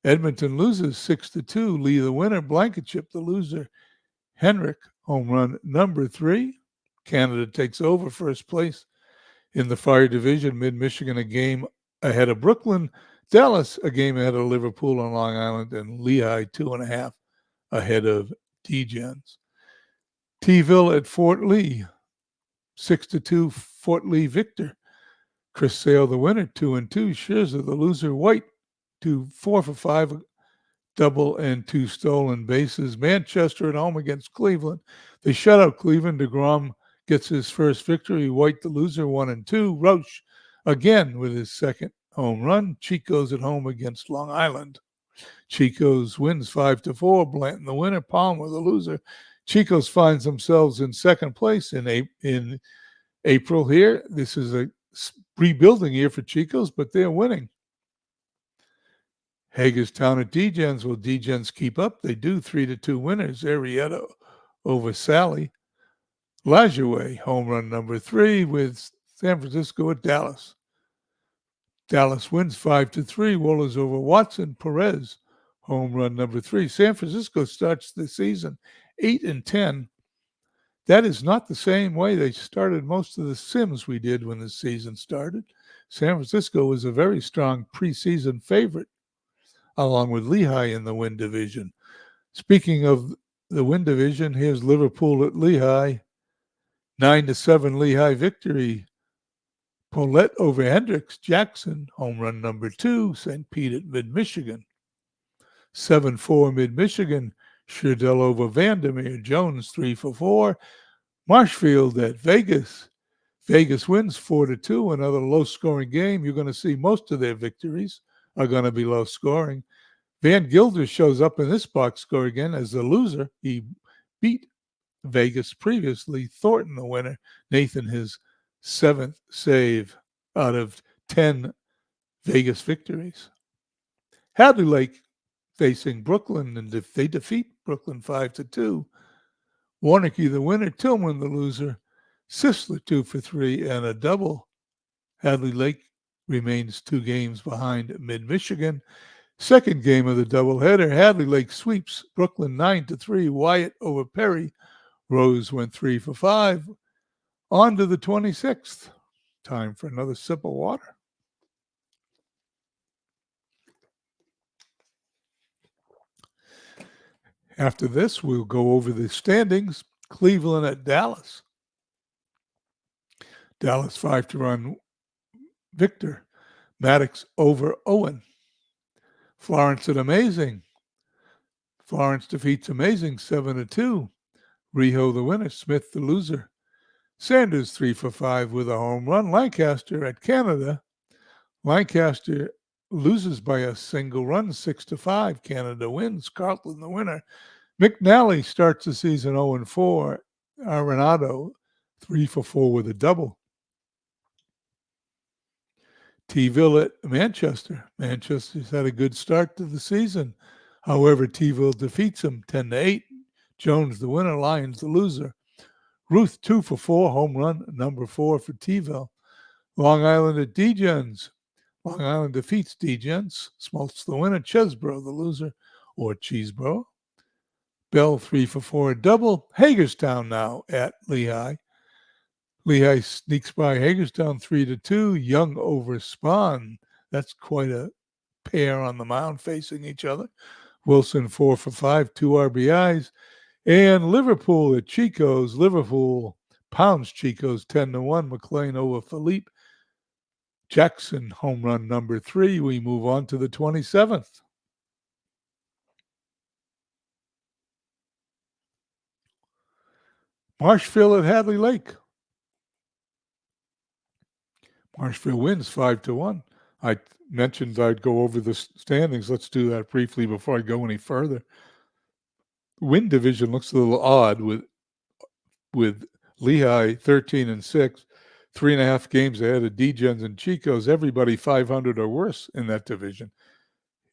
Edmonton loses 6-2. Lee the winner. Blankenship the loser. Henrik, home run number 3. Canada takes over first place in the Fire Division. Mid-Michigan a game ahead of Brooklyn. Dallas a game ahead of Liverpool on Long Island. And Lehigh 2.5 ahead of D-Gens. T-Ville at Fort Lee. 6-2 Fort Lee victor. Chris Sale the winner, 2-2. Scherzer the loser. White 4 for 5, double and 2 stolen bases. Manchester at home against Cleveland. They shut out Cleveland. DeGrom gets his first victory. White the loser, 1-2. Roche again with his second home run. Chico's at home against Long Island. Chico's wins 5-4. Blanton the winner. Palmer the loser. Chico's finds themselves in second place in April here. This is a rebuilding year for Chico's, but they're winning. Hagerstown at D-Gens. Will D-Gens keep up? They do. 3-2 winners. Arrieta over Sally. Lajoie, home run number 3 with San Francisco at Dallas. Dallas wins 5-3. Wohlers over Watson. Perez, home run number 3. San Francisco starts the season 8-10. That is not the same way they started most of the Sims we did when the season started. San Francisco was a very strong preseason favorite, along with Lehigh in the Win Division. Speaking of the Win Division, here's Liverpool at Lehigh. 9-7 Lehigh victory. Paulette over Hendricks. Jackson, home run number 2. St. Pete at Mid-Michigan. 7-4 Mid-Michigan. Sherdell over Vandermeer. Jones 3 for 4. Marshfield at Vegas. Vegas wins 4-2. Another low-scoring game. You're going to see most of their victories are going to be low-scoring. Van Gilder shows up in this box score again as the loser. He beat Vegas previously. Thornton the winner. Nathan his 7th save out of 10 Vegas victories. Hadley Lake facing Brooklyn, and they defeat Brooklyn 5-2. Warneke the winner. Tillman the loser. Sisler 2 for 3 and a double. Hadley Lake remains 2 games behind Mid-Michigan. Second game of the doubleheader, Hadley Lake sweeps Brooklyn 9-3. Wyatt over Perry. Rose went 3 for 5. On to the 26th. Time for another sip of water. After this, we'll go over the standings. Cleveland at Dallas. Dallas 5-run victor. Maddox over Owen. Florence at Amazing. Florence defeats Amazing 7-2. Riho the winner. Smith the loser. Sanders 3 for 5 with a home run. Lancaster at Canada. Lancaster loses by a single run, 6-5. Canada wins. Cartland the winner. McNally starts the season 0-4. Arenado 3 for 4 with a double. T-Ville at Manchester. Manchester's had a good start to the season. However, T-Ville defeats him 10-8. Jones the winner. Lyons the loser. Ruth 2 for 4. Home run number 4 for T-Ville. Long Island at D-Gens. Long Island defeats D-Gens. Smoltz the winner. Chesbro the loser, or Cheesebro. Bell 3 for 4, a double. Hagerstown now at Lehigh. Lehigh sneaks by Hagerstown 3-2. Young over Spahn. That's quite a pair on the mound facing each other. Wilson 4 for 5, 2 RBIs. And Liverpool at Chico's. Liverpool pounds Chico's 10-1. McLean over Philippe. Jackson home run number 3. We move on to the 27th. Marshfield at Hadley Lake. Marshfield wins 5-1. I mentioned I'd go over the standings. Let's do that briefly before I go any further. Win division looks a little odd with Lehigh 13-6, 3.5 games ahead of D-Gens and Chico's. Everybody 500 or worse in that division.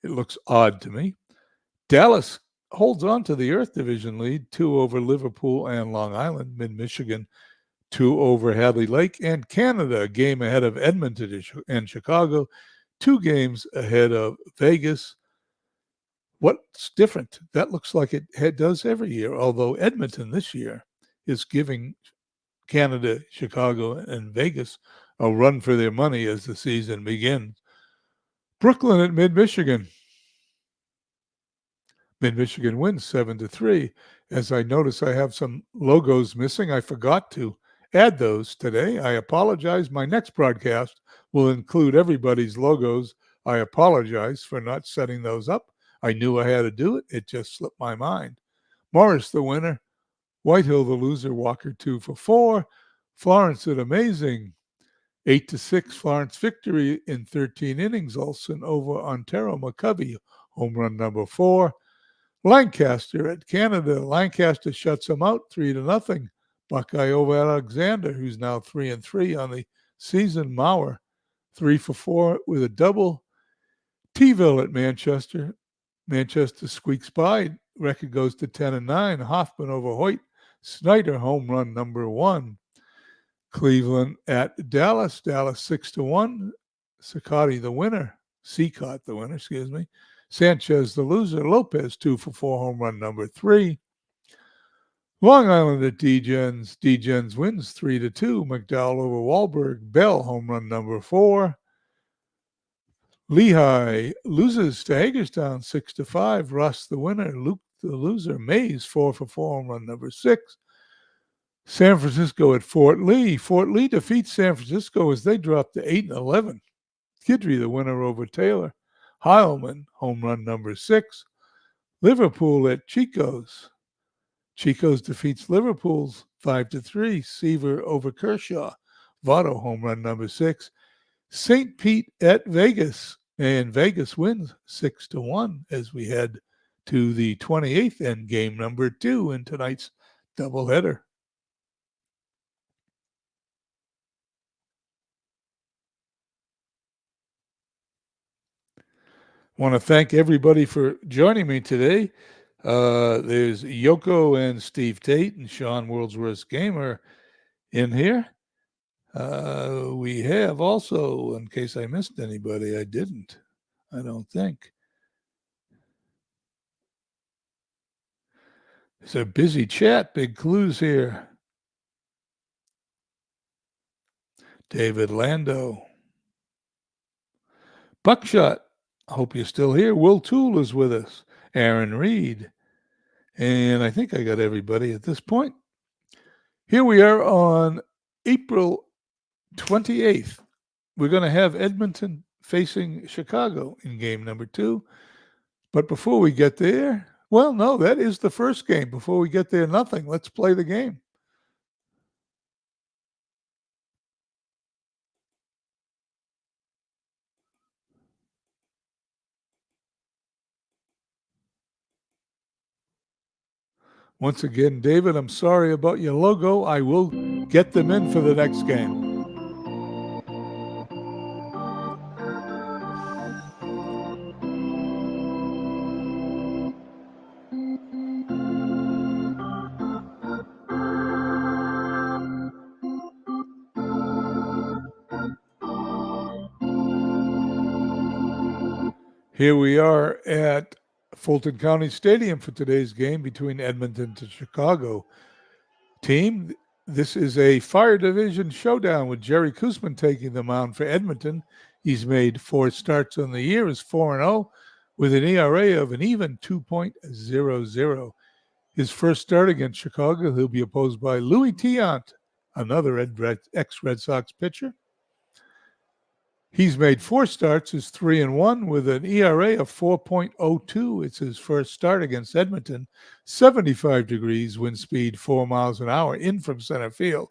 It looks odd to me. Dallas holds on to the Earth Division lead, 2 over Liverpool and Long Island. Mid-Michigan, 2 over Hadley Lake. And Canada, a game ahead of Edmonton and Chicago, 2 games ahead of Vegas. What's different? That looks like it does every year, although Edmonton this year is giving Canada, Chicago, and Vegas a run for their money as the season begins. Brooklyn at Mid-Michigan. Mid-Michigan wins 7-3. As I notice, I have some logos missing. I forgot to add those today. I apologize. My next broadcast will include everybody's logos. I apologize for not setting those up. I knew I had to do it. It just slipped my mind. Morris, the winner. Whitehill, the loser. Walker, 2 for 4. Florence, an amazing 8-6 Florence victory in 13 innings. Olsen over Ontario. McCovey, home run number 4. Lancaster at Canada. Lancaster shuts them out 3-0. Buckeye over Alexander, who's now 3-3 on the season. Maurer, 3 for 4 with a double. Teeville at Manchester. Manchester squeaks by. Record goes to 10-9. Hoffman over Hoyt. Snyder, home run number 1. Cleveland at Dallas. Dallas 6-1. Cicotte the winner. Cicotte the winner, excuse me. Sanchez the loser. Lopez 2 for 4, home run number 3. Long Island at D-Gens. D-Gens wins 3-2. McDowell over Wahlberg. Bell, home run number 4. Lehigh loses to Hagerstown 6-5. Russ the winner. Luke the loser. Mays 4 for 4, home run number 6. San Francisco at Fort Lee. Fort Lee defeats San Francisco as they drop to 8-11. Kidry the winner over Taylor. Heilman, home run number 6. Liverpool at Chico's. Chico's defeats Liverpool's 5-3. Seaver over Kershaw. Votto, home run number 6. St. Pete at Vegas. And Vegas wins 6-1 as we head to the 28th and game number 2 in tonight's doubleheader. Want to thank everybody for joining me today. There's Yoko and Steve Tate and Sean World's Worst Gamer in here. We have also, in case I missed anybody, I didn't. I don't think. It's a busy chat. Big clues here. David Lando. Buckshot. Hope you're still here. Will Toole is with us. Aaron Reed. And I think I got everybody at this point. Here we are on April 28th. We're going to have Edmonton facing Chicago in game number 2. But before we get there, well, no, that is the first game. Before we get there, nothing. Let's play the game. Once again, David, I'm sorry about your logo. I will get them in for the next game. Here we are at Fulton County Stadium for today's game between Edmonton and Chicago. Team, this is a Fire Division showdown with Jerry Koosman taking the mound for Edmonton. He's made 4 starts on the year, is 4-0 with an ERA of an even 2.00. His first start against Chicago, he'll be opposed by Louis Tiant, another ex-Red Sox pitcher. He's made 4 starts, is 3-1 with an ERA of 4.02. It's his first start against Edmonton. 75 degrees, wind speed 4 miles an hour in from center field.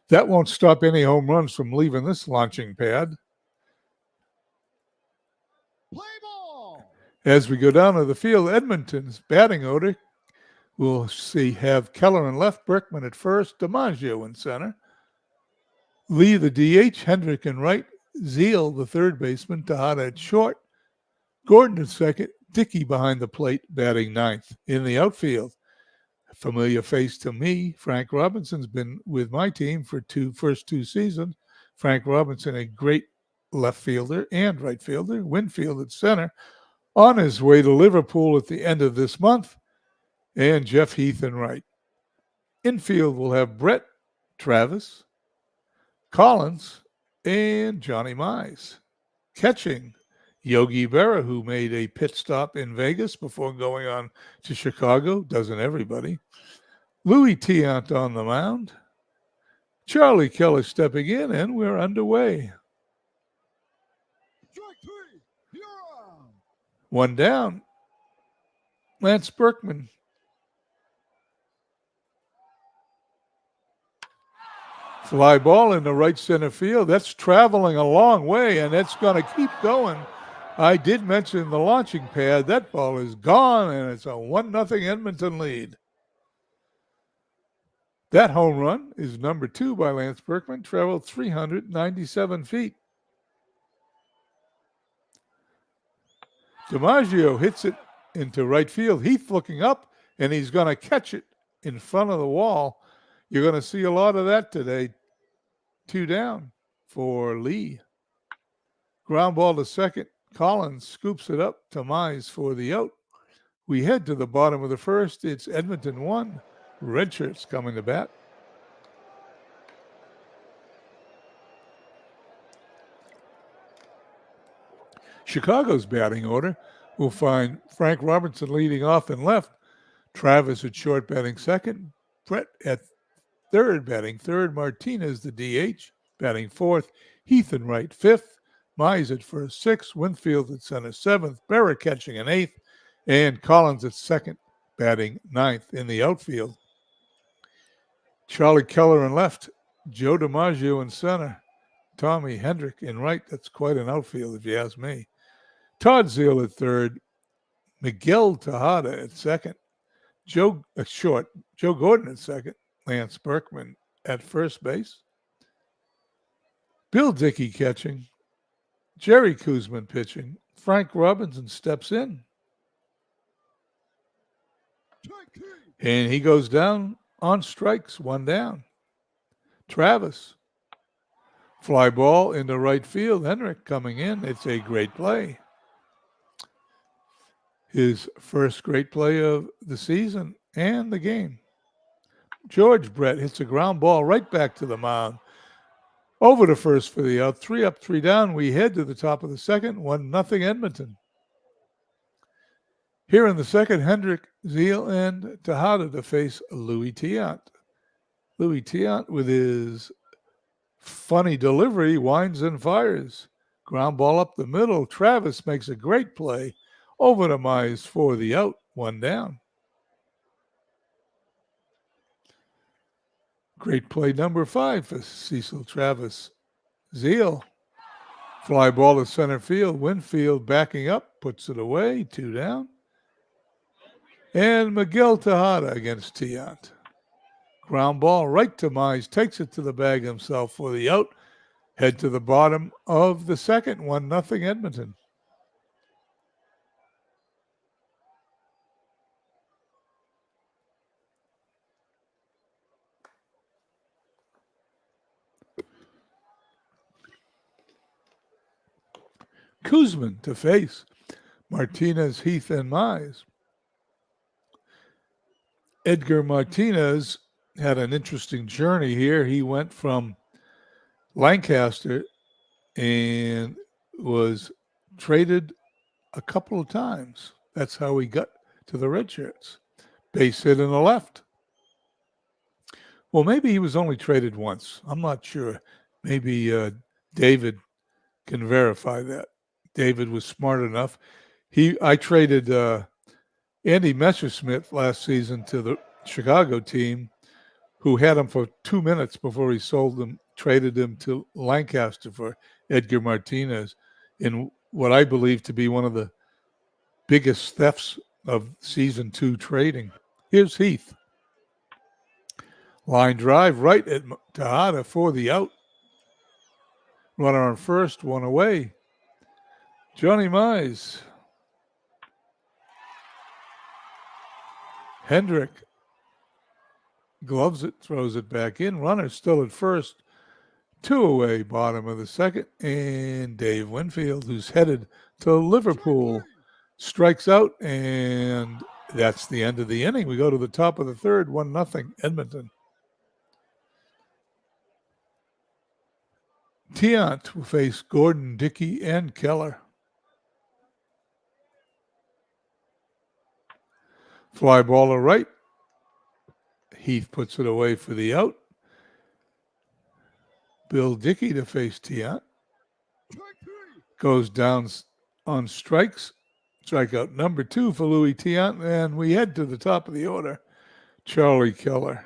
That won't stop any home runs from leaving this launching pad. Play ball. As we go down to the field, Edmonton's batting order, we'll have Keller in left, Berkman at first, DiMaggio in center. Lee, the DH, Hendrick in right, Zeal, the third baseman, Tejada at short, Gordon at second, Dickey behind the plate, batting ninth. In the outfield, a familiar face to me, Frank Robinson's been with my team for first two seasons. Frank Robinson, a great left fielder and right fielder. Winfield at center, on his way to Liverpool at the end of this month. And Jeff Heath in right. Infield will have Brett, Travis, Collins, and Johnny Mize. Catching, Yogi Berra, who made a pit stop in Vegas before going on to Chicago. Doesn't everybody? Louis Tiant on the mound. Charlie Keller stepping in, and we're underway. One down. Lance Berkman. Fly ball in the right center field. That's traveling a long way, and it's going to keep going. I did mention the launching pad. That ball is gone, and it's a 1-0 Edmonton lead. That home run is number 2 by Lance Berkman, traveled 397 feet. DiMaggio hits it into right field. Heath looking up, and he's going to catch it in front of the wall. You're going to see a lot of that today. 2 down for Lee. Ground ball to second. Collins scoops it up to Mize for the out. We head to the bottom of the first. It's Edmonton 1. Red shirts coming to bat. Chicago's batting order will find Frank Robinson leading off in left. Travis at short batting second. Brett at third batting third. Martinez, the DH, batting fourth. Heath in right fifth. Mize at first sixth. Winfield at center seventh. Berra catching in eighth. And Collins at second, batting ninth. In the outfield, Charlie Keller in left. Joe DiMaggio in center. Tommy Hendrick in right. That's quite an outfield if you ask me. Todd Zeal at third. Miguel Tejada at second. Joe Gordon at second. Lance Berkman at first base. Bill Dickey catching. Jerry Kuzman pitching. Frank Robinson steps in. And he goes down on strikes, 1 down. Travis. Fly ball into right field. Henrik coming in. It's a great play. His first great play of the season and the game. George Brett hits a ground ball right back to the mound. Over to first for the out. 3 up, 3 down. We head to the top of the second. 1-0 Edmonton. Here in the second, Hendrick, Zeal, and Tejada to face Louis Tiant. Louis Tiant, with his funny delivery, winds and fires. Ground ball up the middle. Travis makes a great play. Over to Mize for the out. 1 down. Great play number 5 for Cecil Travis. Zeal. Fly ball to center field. Winfield backing up, puts it away. 2 down. And Miguel Tejada against Tiant. Ground ball right to Mize. Takes it to the bag himself for the out. Head to the bottom of the second. 1-0 Edmonton. Kuzman to face Martinez, Heath, and Mize. Edgar Martinez had an interesting journey here. He went from Lancaster and was traded a couple of times. That's how he got to the Red Shirts. Base hit in the left. Well, maybe he was only traded once. I'm not sure. Maybe David can verify that. David was smart enough. I traded Andy Messersmith last season to the Chicago team, who had him for 2 minutes before he sold him, traded him to Lancaster for Edgar Martinez in what I believe to be one of the biggest thefts of season 2 trading. Here's Heath. Line drive right at Tejada for the out. Runner on first, 1 away. Johnny Mize Hendrick gloves it, throws it back in. Runner still at first. 2 away, bottom of the second. And Dave Winfield, who's headed to Liverpool, strikes out, and that's the end of the inning. We go to the top of the third, 1-0 Edmonton. Tate will face Gordon, Dickey, and Keller. Fly ball to right. Heath puts it away for the out. Bill Dickey to face Tate. Goes down on strikes. Strikeout number 2 for Louis Tate. And we head to the top of the order. Charlie Keller.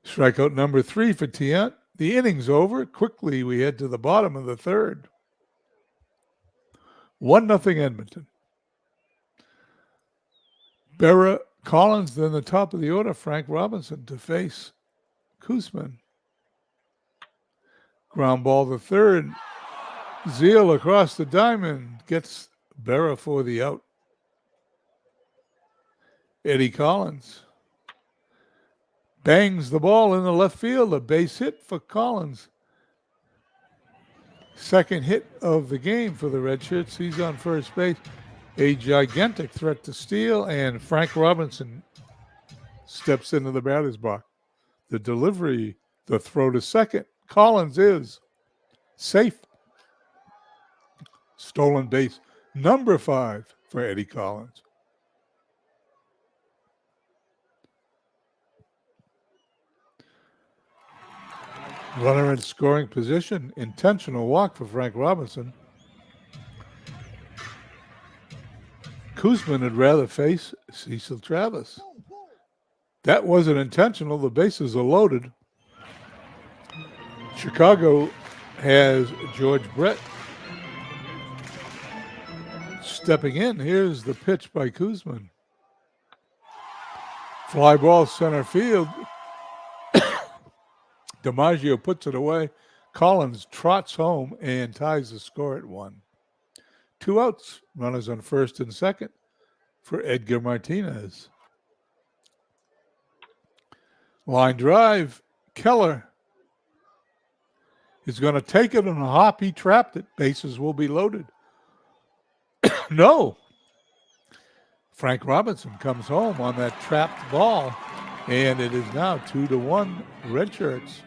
Strikeout number 3 for Tate. The inning's over. Quickly, we head to the bottom of the third. 1-0 Edmonton. Berra, Collins, then the top of the order, Frank Robinson to face Koosman. Ground ball to third. Zeal across the diamond gets Berra for the out. Eddie Collins bangs the ball in the left field, a base hit for Collins. Second hit of the game for the Red Shirts. He's on first base. A gigantic threat to steal, and Frank Robinson steps into the batter's box. The delivery, the throw to second. Collins is safe. Stolen base number 5 for Eddie Collins. Runner in scoring position. Intentional walk for Frank Robinson. Koosman would rather face Cecil Travis. That wasn't intentional. The bases are loaded. Chicago has George Brett stepping in. Here's the pitch by Koosman. Fly ball center field. DiMaggio puts it away. Collins trots home and ties the score at 1. 2 outs. Runners on first and second for Edgar Martinez. Line drive. Keller is going to take it on a hop. He trapped it. Bases will be loaded. No. Frank Robinson comes home on that trapped ball, and it is now 2-1 Red Shirts.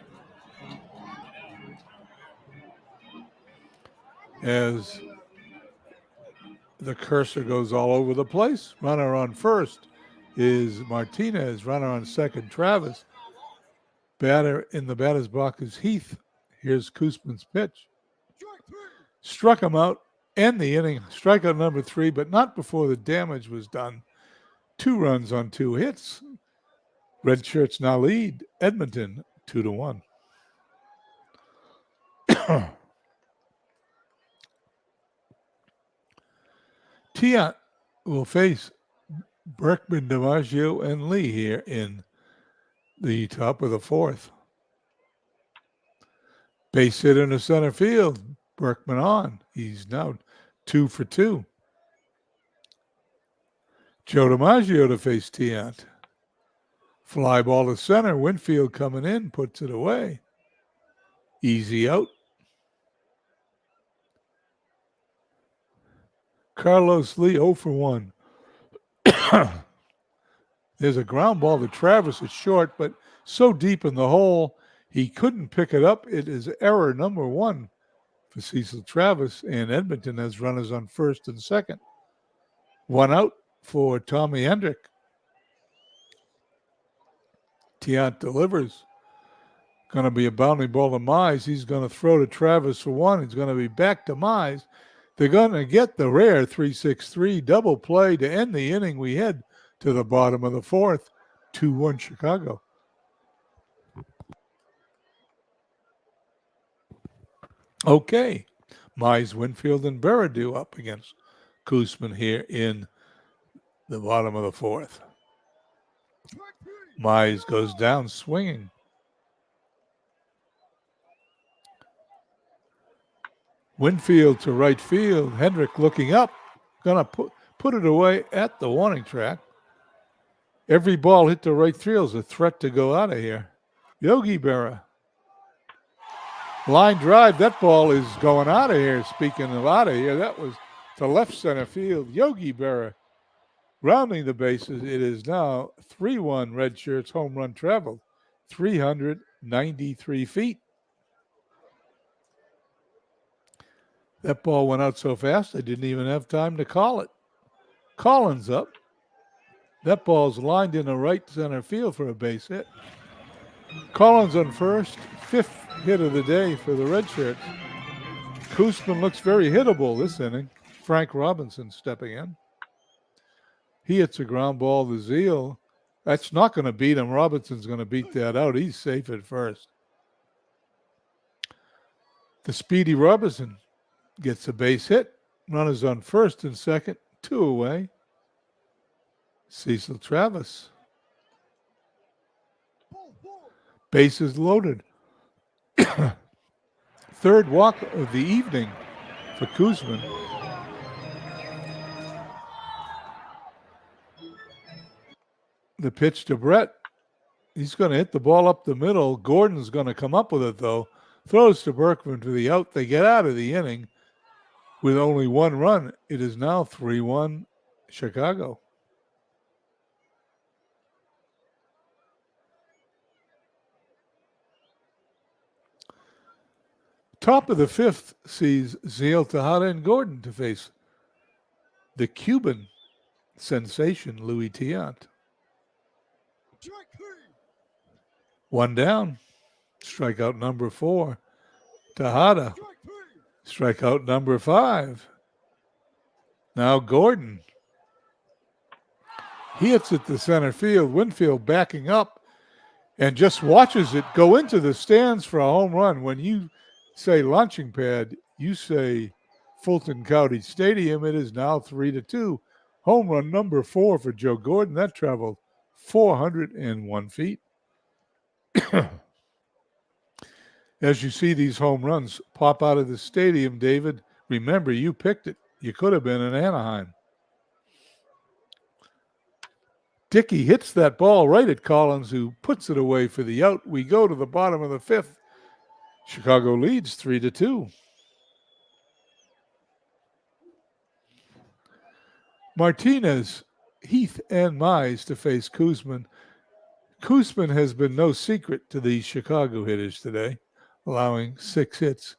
As the cursor goes all over the place. Runner on first is Martinez. Runner on second, Travis. Batter in the batter's box is Heath. Here's Koosman's pitch. Struck him out. End the inning. Strikeout number 3, but not before the damage was done. 2 runs on 2 hits. Red Shirts now lead Edmonton 2-1. Tate will face Berkman, DiMaggio, and Lee here in the top of the 4th. Base hit in the center field. Berkman on. He's now 2 for 2. Joe DiMaggio to face Tate. Fly ball to center. Winfield coming in, puts it away. Easy out. Carlos Lee 0 for 1. There's a ground ball to Travis. It's short, but so deep in the hole, he couldn't pick it up. It is error number 1 for Cecil Travis, and Edmonton has runners on first and second. 1 out for Tommy Hendrick. Tate delivers. Going to be a bounding ball to Mize. He's going to throw to Travis for 1. He's going to be back to Mize. They're going to get the rare 3-6-3 double play to end the inning. We head to the bottom of the 4th, 2-1 Chicago. Okay, Mize, Winfield, and Berra do up against Koosman here in the bottom of the 4th. Mize goes down swinging. Winfield to right field. Hendrick looking up. Going to put it away at the warning track. Every ball hit the right field is a threat to go out of here. Yogi Berra. Line drive. That ball is going out of here. Speaking of out of here, that was to left center field. Yogi Berra rounding the bases. It is now 3-1 Red Shirts home run traveled. 393 feet. That ball went out so fast, I didn't even have time to call it. Collins up. That ball's lined in the right center field for a base hit. Collins on first, 5th hit of the day for the Red Shirts. Koosman looks very hittable this inning. Frank Robinson stepping in. He hits a ground ball to Zeal. That's not going to beat him. Robinson's going to beat that out. He's safe at first. The speedy Robinson gets a base hit. Runners on first and second, 2 away. Cecil Travis. Bases loaded. Third walk of the evening for Koosman. The pitch to Brett. He's going to hit the ball up the middle. Gordon's going to come up with it, though. Throws to Berkman for the out. They get out of the inning with only 1 run. It is now 3-1 Chicago. Top of the 5th sees Zeal, Tejada, and Gordon to face the Cuban sensation, Louis Tiant. 1 down. Strikeout number 4. Tejada. Strikeout number 5. Now Gordon. He hits it to center field. Winfield backing up and just watches it go into the stands for a home run. When you say launching pad, you say Fulton County Stadium. It is now 3-2. Home run number 4 for Joe Gordon. That traveled 401 feet. As you see these home runs pop out of the stadium, David, remember you picked it. You could have been in Anaheim. Dickey hits that ball right at Collins, who puts it away for the out. We go to the bottom of the 5th. Chicago leads 3-2. Martinez, Heath, and Mize to face Koosman. Koosman has been no secret to these Chicago hitters today, allowing 6 hits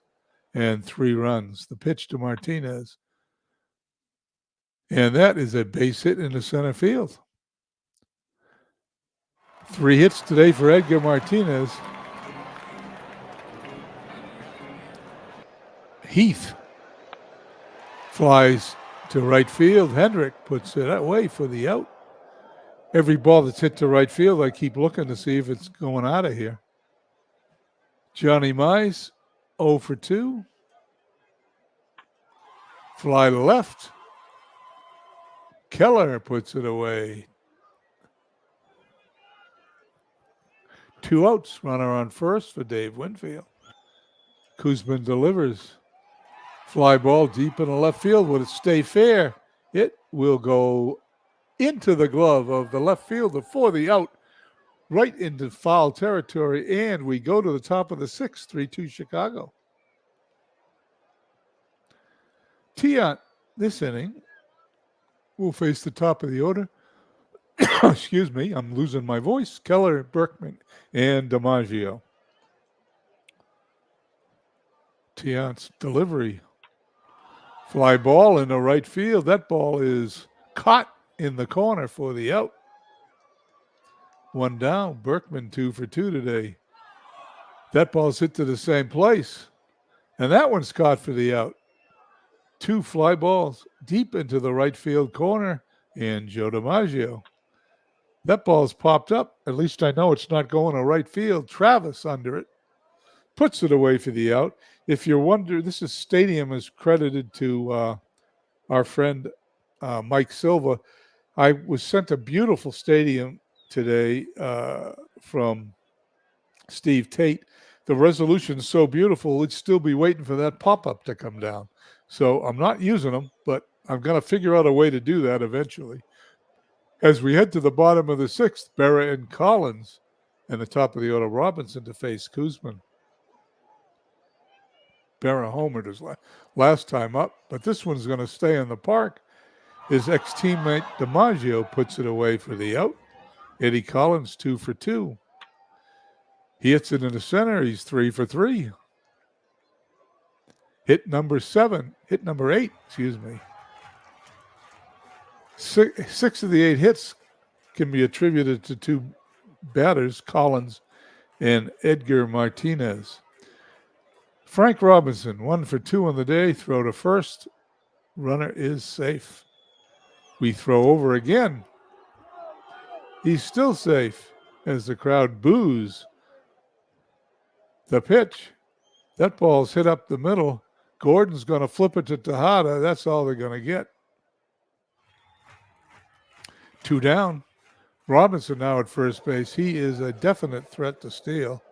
and 3 runs. The pitch to Martinez. And that is a base hit into center field. 3 hits today for Edgar Martinez. Heath flies to right field. Hendrick puts it away for the out. Every ball that's hit to right field, I keep looking to see if it's going out of here. Johnny Mize, 0 for 2. Fly to left. Keller puts it away. 2 outs. Runner on first for Dave Winfield. Koosman delivers. Fly ball deep in the left field. Will it stay fair? It will go into the glove of the left fielder for the out, right into foul territory, and we go to the top of the 6th, 3-2 Chicago. Tiant, this inning, will face the top of the order. Excuse me, I'm losing my voice. Keller, Berkman, and DiMaggio. Tiant's delivery. Fly ball in the right field. That ball is caught in the corner for the out. 1 down. Berkman 2 for 2 today. That ball's hit to the same place. And that one's caught for the out. 2 fly balls deep into the right field corner. And Joe DiMaggio. That ball's popped up. At least I know it's not going to right field. Travis under it. Puts it away for the out. If you're wondering, this stadium is credited to our friend Mike Silva. I was sent a beautiful stadium today from Steve Tate. The resolution is so beautiful, it'd still be waiting for that pop-up to come down. So I'm not using them, but I'm going to figure out a way to do that eventually. As we head to the bottom of the sixth, Berra and Collins, and the top of the order, Robinson to face Koosman. Berra homered his last time up, but this one's going to stay in the park. His ex-teammate DiMaggio puts it away for the out. Eddie Collins 2 for 2. He hits it in the center. He's 3 for 3. Hit number 8, excuse me. Six of the 8 hits can be attributed to 2 batters, Collins and Edgar Martinez. Frank Robinson, 1 for 2 on the day, throw to first. Runner is safe. We throw over again. He's still safe as the crowd boos. The pitch. That ball's hit up the middle. Gordon's going to flip it to Tejada. That's all they're going to get. 2 down. Robinson now at first base. He is a definite threat to steal.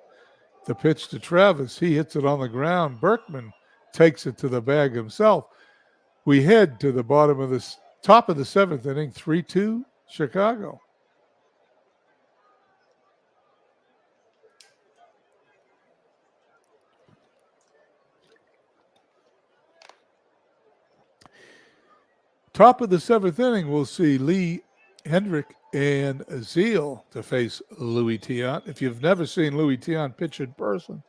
The pitch to Travis. He hits it on the ground. Berkman takes it to the bag himself. We head to the bottom of the top of the 7th inning, 3-2 Chicago. Top of the 7th inning, we'll see Lee, Hendrick, and Zeal to face Louis Tiant. If you've never seen Louis Tiant pitch in person,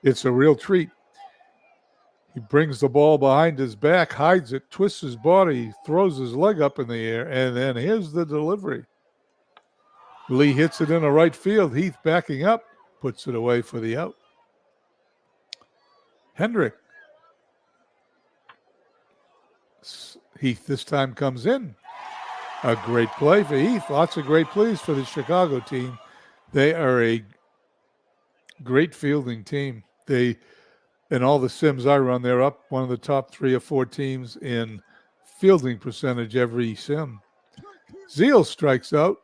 it's a real treat. He brings the ball behind his back, hides it, twists his body, throws his leg up in the air, and then here's the delivery. Lee hits it into right field. Heath backing up, puts it away for the out. Hendrick. Heath this time comes in. A great play for Heath. Lots of great plays for the Chicago team. They are a great fielding team. In all the sims I run, they're up one of the top 3 or 4 teams in fielding percentage every sim. Zeal strikes out.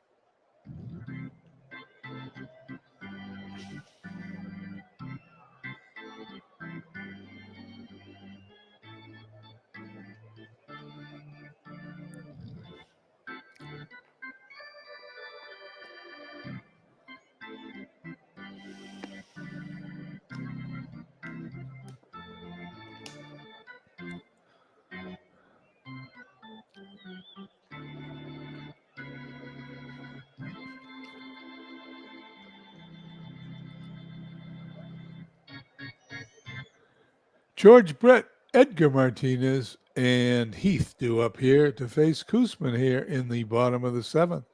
George Brett, Edgar Martinez, and Heath due up here to face Koosman here in the bottom of the 7th.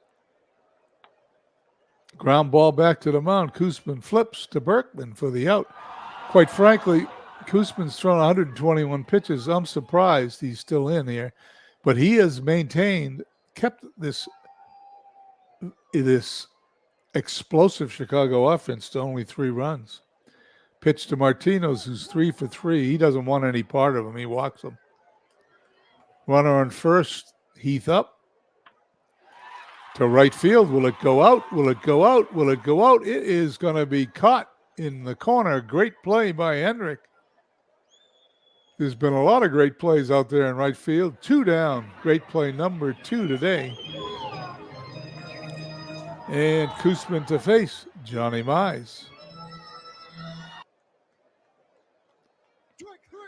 Ground ball back to the mound. Koosman flips to Berkman for the out. Quite frankly, Koosman's thrown 121 pitches. I'm surprised he's still in here. But he has kept this explosive Chicago offense to only 3 runs. Pitch to Martinez, who's 3 for 3. He doesn't want any part of him. He walks him. Runner on first. Heath up. To right field. Will it go out? Will it go out? Will it go out? It is going to be caught in the corner. Great play by Hendrick. There's been a lot of great plays out there in right field. 2 down. Great play number 2 today. And Koosman to face Johnny Mize.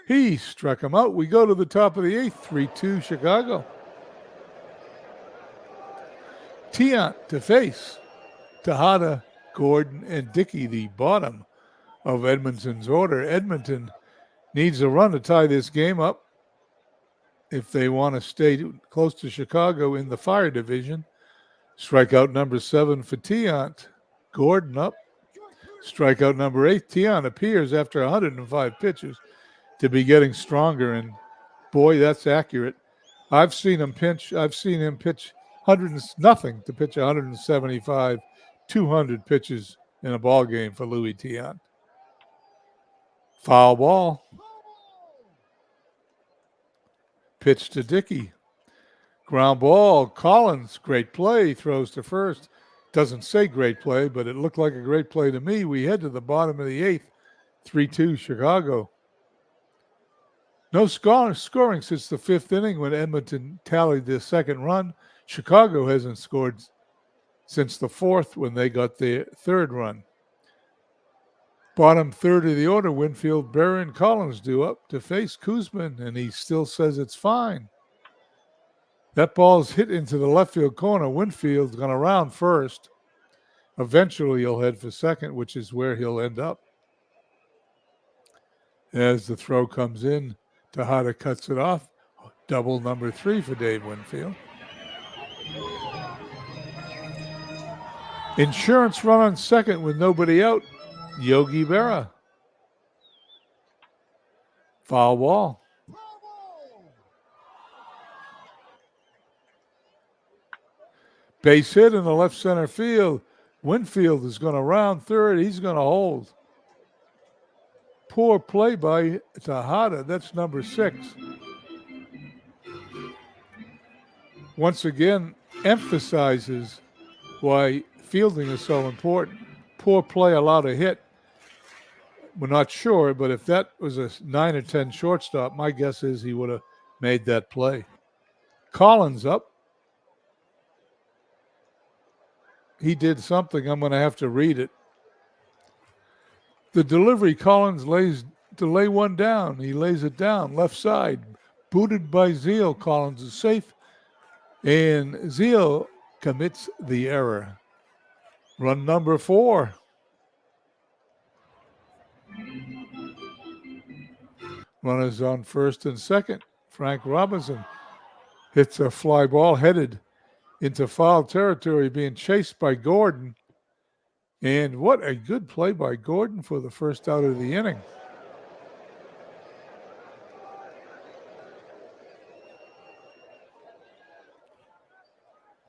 He struck him out. We go to the top of the 8th, 3-2 Chicago. Tiant to face Tejada, Gordon, and Dickey, the bottom of Edmonton's order. Edmonton needs a run to tie this game up if they want to stay close to Chicago in the Fire division. Strikeout number 7 for Tiant. Gordon up. Strikeout number 8. Tiant appears after 105 pitches to be getting stronger, and boy, that's accurate. I've seen him pitch 100 to pitch 175, 200 pitches in a ball game for Louis Tiant. Foul ball. Pitch to Dickey. Ground ball. Collins, great play, throws to first. Doesn't say great play, but it looked like a great play to me. We head to the bottom of the 8th, 3-2 Chicago. No scoring since the fifth inning when Edmonton tallied their second run. Chicago hasn't scored since the fourth when they got their third run. Bottom third of the order, Winfield, Berra, and Collins due up to face Kuzman, and he still says it's fine. That ball's hit into the left field corner. Winfield's going to round first. Eventually, he'll head for second, which is where he'll end up. As the throw comes in, Tate cuts it off. Double number 3 for Dave Winfield. Insurance run on second with nobody out. Yogi Berra. Foul ball. Base hit in the left center field. Winfield is going to round third. He's going to hold. Poor play by Tate. That's number 6. Once again, emphasizes why fielding is so important. Poor play allowed a hit. We're not sure, but if that was a 9 or 10 shortstop, my guess is he would have made that play. Collins up. He did something. I'm going to have to read it. The delivery, Collins lays to lay one down. He lays it down, left side. Booted by Zeal. Collins is safe. And Zeal commits the error. Run number 4. Runners on first and second. Frank Robinson hits a fly ball headed into foul territory, being chased by Gordon. And what a good play by Gordon for the first out of the inning.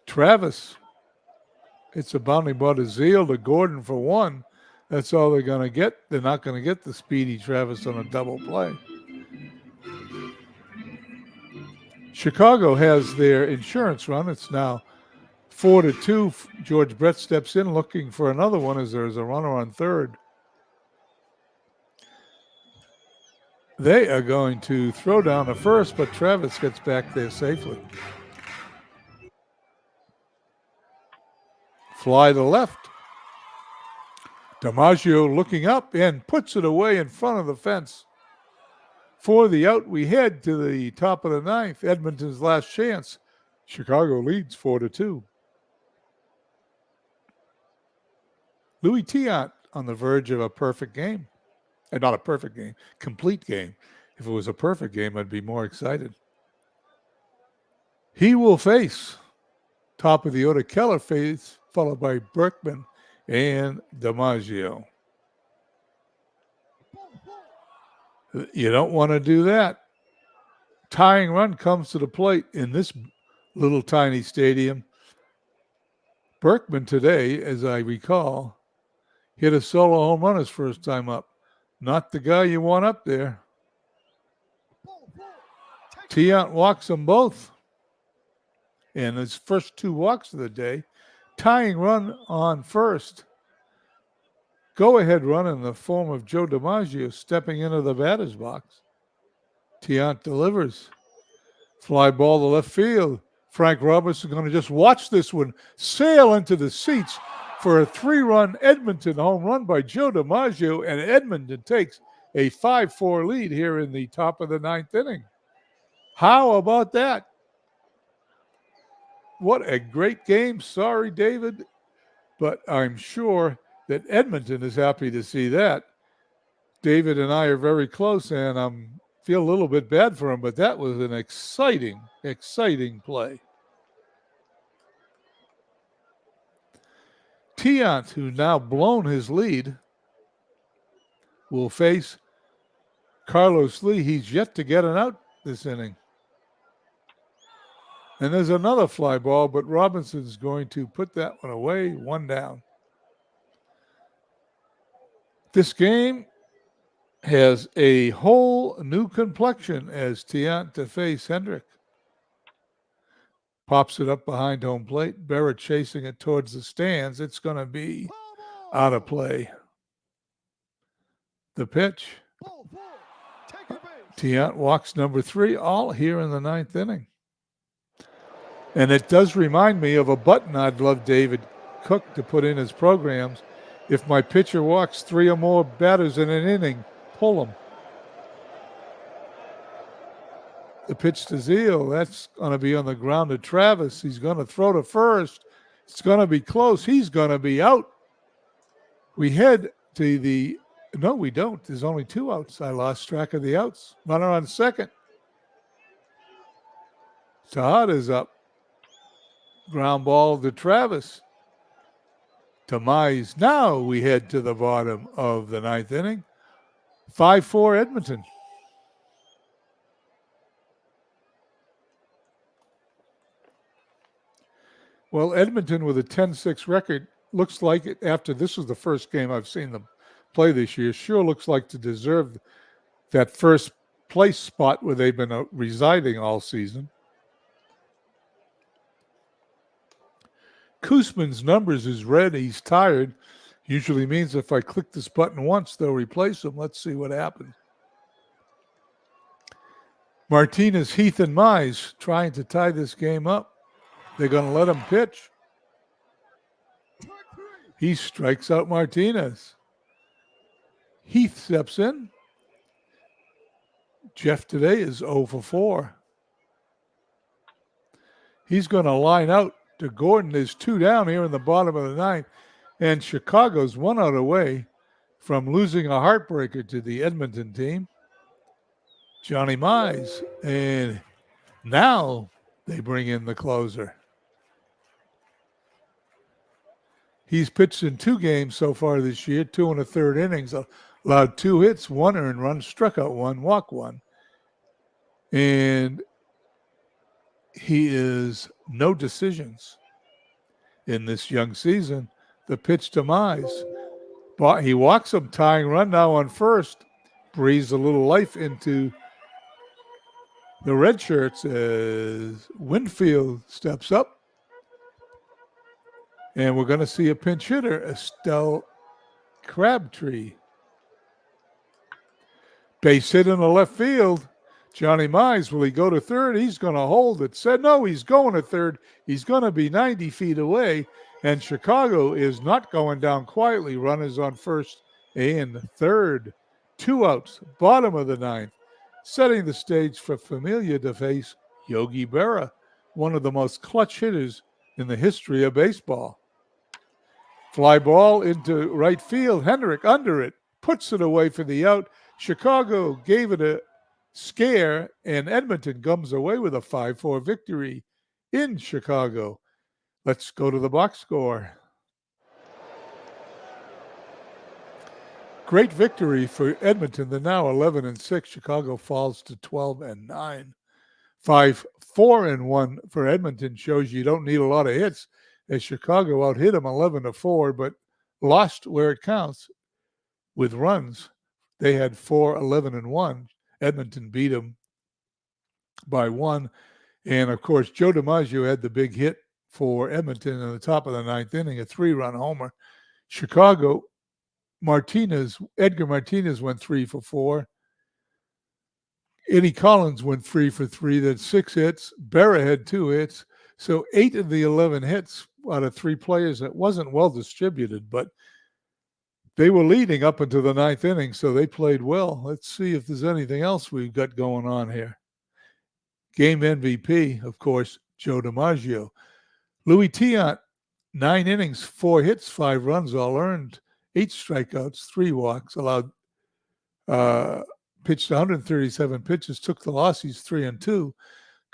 Travis. It's a bounding ball to Zeal to Gordon for 1. That's all they're going to get. They're not going to get the speedy Travis on a double play. Chicago has their insurance run. It's now 4-2. George Brett steps in looking for another one as there's a runner on third. They are going to throw down to first, but Travis gets back there safely. Fly to left. DiMaggio looking up and puts it away in front of the fence. For the out, we head to the top of the ninth. Edmonton's last chance. Chicago leads 4-2. Louis Tiant on the verge of a perfect game. Not a perfect game, complete game. If it was a perfect game, I'd be more excited. He will face top of the order Keller face, followed by Berkman and DiMaggio. You don't want to do that. Tying run comes to the plate in this little tiny stadium. Berkman today, as I recall, hit a solo home run his first time up. Not the guy you want up there. Tiant walks them both. And his first 2 walks of the day. Tying run on first. Go-ahead run in the form of Joe DiMaggio stepping into the batter's box. Tiant delivers. Fly ball to left field. Frank Robinson going to just watch this one sail into the seats for a 3-run Edmonton home run by Joe DiMaggio, and Edmonton takes a 5-4 lead here in the top of the 9th inning. How about that? What a great game. Sorry, David, but I'm sure that Edmonton is happy to see that. David and I are very close, and I feel a little bit bad for him, but that was an exciting, exciting play. Tiant, who's now blown his lead, will face Carlos Lee. He's yet to get an out this inning. And there's another fly ball, but Robinson's going to put that one away, 1 down. This game has a whole new complexion as Tiant to face Hendrick. Pops it up behind home plate. Berra chasing it towards the stands. It's going to be out of play. The pitch. Tate walks number 3, all here in the 9th inning. And it does remind me of a button I'd love David Cook to put in his programs. If my pitcher walks 3 or more batters in an inning, pull him. The pitch to Zeal, that's going to be on the ground to Travis. He's going to throw to first. It's going to be close. He's going to be out. We head to the – no, we don't. There's only 2 outs. I lost track of the outs. Runner on second. Tate is up. Ground ball to Travis. To Mize. Now we head to the bottom of the 9th inning. 5-4 Edmonton. Well, Edmonton with a 10-6 record looks like it, after this was the first game I've seen them play this year, sure looks like to deserve that first place spot where they've been residing all season. Koosman's numbers is red. He's tired. Usually means if I click this button once, they'll replace him. Let's see what happens. Martinez, Heath, and Mize trying to tie this game up. They're going to let him pitch. He strikes out Martinez. Heath steps in. Jeff today is 0 for 4. He's going to line out to Gordon. There's 2 down here in the bottom of the 9th. And Chicago's 1 out away from losing a heartbreaker to the Edmonton team. Johnny Mize. And now they bring in the closer. He's pitched in 2 games so far this year, 2 1/3 innings, allowed 2 hits, 1 earned run, struck out 1, walked 1. And he is no decisions in this young season. The pitch to Mize. He walks him, tying run now on first. Breathes a little life into the red shirts as Winfield steps up. And we're going to see a pinch hitter, Estelle Crabtree. Base hit in the left field. Johnny Mize, will he go to third? He's going to hold it. Said no, he's going to third. He's going to be 90 feet away. And Chicago is not going down quietly. Runners on first and third. 2 outs, bottom of the 9th. Setting the stage for Familia to face Yogi Berra, one of the most clutch hitters in the history of baseball. Fly ball into right field. Hendrick under it, puts it away for the out. Chicago gave it a scare, and Edmonton comes away with a 5-4 victory in Chicago. Let's go to the box score. Great victory for Edmonton. They're now 11-6. Chicago falls to 12-9. 5-4-1 for Edmonton shows you don't need a lot of hits, as Chicago out-hit them 11-4, but lost where it counts with runs. They had 4-11-1. Edmonton beat them by 1. And, of course, Joe DiMaggio had the big hit for Edmonton in the top of the 9th inning, a 3-run homer. Chicago, Edgar Martinez went 3 for 4. Eddie Collins went 3 for 3. That's 6 hits. Berra had 2 hits. So 8 of the 11 hits out of 3 players. That wasn't well distributed, but they were leading up into the 9th inning, so they played well. Let's see if there's anything else we've got going on here. Game MVP, of course, Joe DiMaggio. Louis Tate, 9 innings, 4 hits, 5 runs, all earned, 8 strikeouts, 3 walks, allowed, pitched 137 pitches, took the loss. He's 3-2.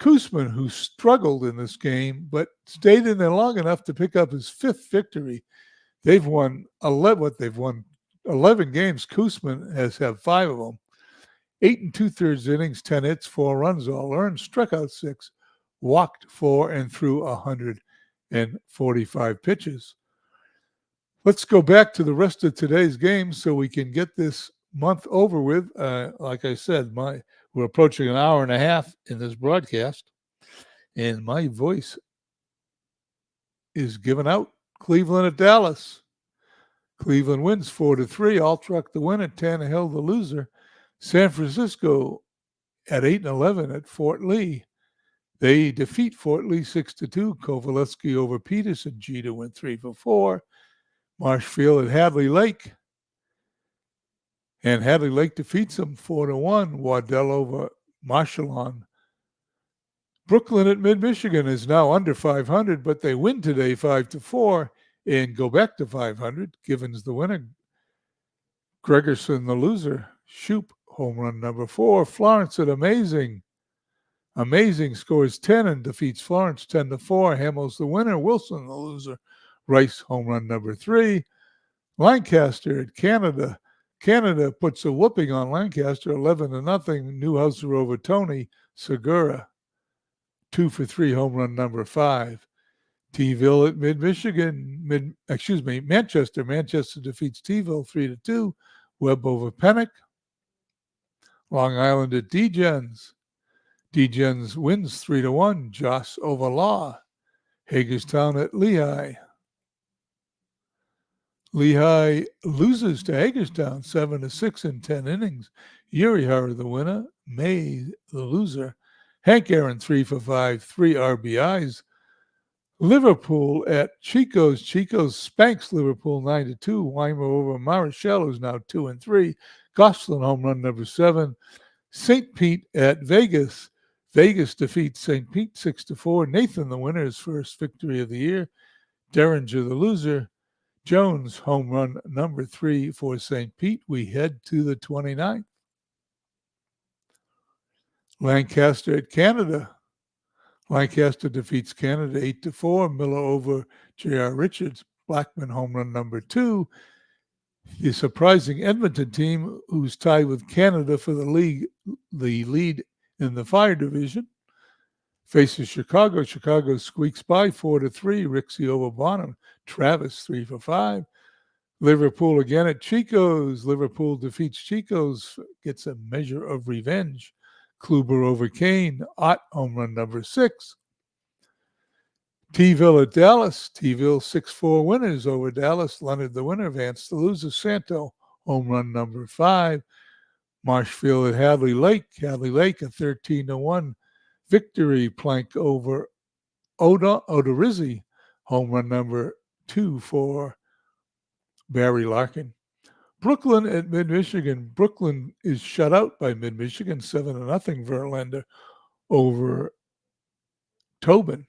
Koosman, who struggled in this game, but stayed in there long enough to pick up his 5th victory. They've won 11. They've won 11 games. Koosman has had 5 of them. 8 2/3 innings, 10 hits, 4 runs, all earned, struck out 6, walked 4, and threw 145 pitches. Let's go back to the rest of today's games so we can get this month over with. Like I said, we're approaching an hour and a half in this broadcast, and my voice is given out. Cleveland at Dallas. Cleveland wins 4-3. Altruck the winner, Tannehill the loser. San Francisco at 8-11 at Fort Lee. They defeat Fort Lee 6-2. Kovalevsky over Peterson. Jeter went 3 for 4. Marshfield at Hadley Lake. And Hadley Lake defeats them 4-1. Waddell over Marshallon. Brooklyn at Mid-Michigan is now under 500, but they win today 5-4 and go back to 500. Givens the winner. Gregerson the loser. Shoop, home run number 4. Florence at Amazing. Amazing scores 10 and defeats Florence 10-4. Hamels the winner. Wilson the loser. Rice, home run number 3. Lancaster at Canada. Canada puts a whooping on Lancaster 11-0. Newhouser over Tony. Segura 2 for 3, home run number 5. T-ville at Manchester. Manchester defeats T-ville 3-2. Webb over Pennock. Long Island at Degens. Degens wins 3-1. Joss over Law. Hagerstown at Lehigh. Lehigh loses to Hagerstown 7-6 in 10 innings. Urihara the winner. May the loser. Hank Aaron 3 for 5, 3 RBIs. Liverpool at Chico's. Chico's spanks Liverpool 9-2. Weimer over Marichal, who's now 2-3. Gosselin home run number 7. St. Pete at Vegas. Vegas defeats St. Pete 6-4. Nathan the winner, his first victory of the year. Derringer the loser. Jones home run number 3 for St. Pete. We head to the 29th. Lancaster at Canada. Lancaster defeats Canada 8-4. Miller over J.R. Richards. Blackman home run number 2. The surprising Edmonton team, who's tied with Canada for the league, the lead in the Fire division, faces Chicago. Chicago squeaks by 4-3. Rixey over Bonham. Travis 3 for 5. Liverpool again at Chico's. Liverpool defeats Chico's, gets a measure of revenge. Kluber over Kane. Ott home run number 6. T-ville at Dallas. T-ville 6-4 winners over Dallas. Leonard the winner. Vance the loser. Santo home run number 5. Marshfield at Hadley Lake. Hadley Lake a 13-1 victory. Plank over Odorizzi. Home run number 2 for Barry Larkin. Brooklyn at Mid-Michigan. Brooklyn is shut out by Mid-Michigan 7-0. Verlander over Tobin.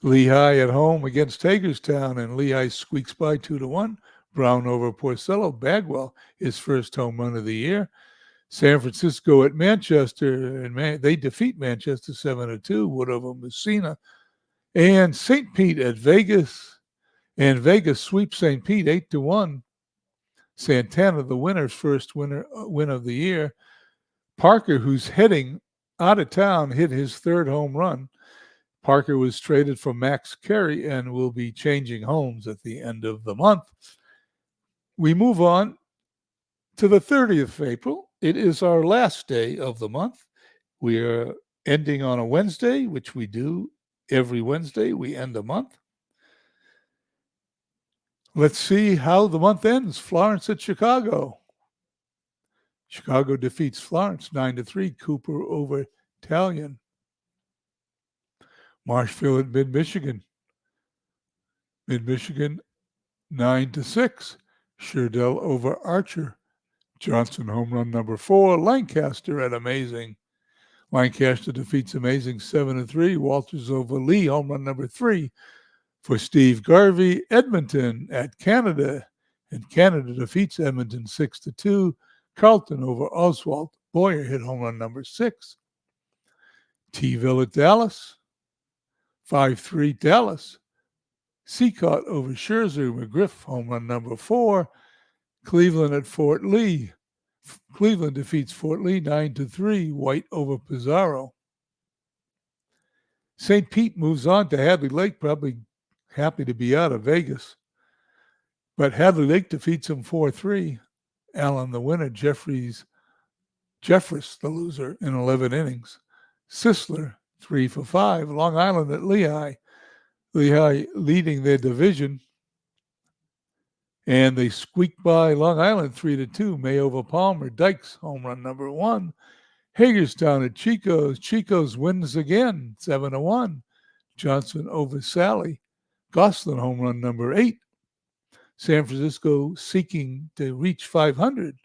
Lehigh at home against Hagerstown, and Lehigh squeaks by 2-1. Brown over Porcello. Bagwell, his first home run of the year. San Francisco at Manchester, and they defeat Manchester 7-2. Wood over Messina. And St. Pete at Vegas, and Vegas sweeps St. Pete 8-1. Santana, the winner's first win of the year. Parker, who's heading out of town, hit his 3rd home run. Parker was traded for Max Carey and will be changing homes at the end of the month. We move on to the 30th of April. It is our last day of the month. We are ending on a Wednesday, which we do every Wednesday. We end a month. Let's see how the month ends. Florence at Chicago. Chicago defeats Florence 9-3. Cooper over Talion. Marshfield at Mid-Michigan. Mid-Michigan 9-6. Sherdell over Archer. Johnson home run number 4. Lancaster at Amazing. Lancaster defeats Amazing 7-3. Walters over Lee, home run number 3 for Steve Garvey. Edmonton at Canada, and Canada defeats Edmonton 6-2. Carlton over Oswald. Boyer hit home run number 6. T-ville at Dallas. 5-3 Dallas. Seacott over Scherzer. McGriff home run number 4. Cleveland at Fort Lee. Cleveland defeats Fort Lee 9-3. White over Pizarro. St. Pete moves on to Hadley Lake, probably happy to be out of Vegas. But Hadley Lake defeats him 4-3. Allen the winner. Jeffress the loser in 11 innings. Sisler 3 for 5. Long Island at Lehigh. Lehigh leading their division. And they squeak by Long Island 3-2. May over Palmer. Dykes home run number 1. Hagerstown at Chico's. Chico's wins again, 7-1. Johnson over Sally. Gosselin home run number 8. San Francisco seeking to reach 500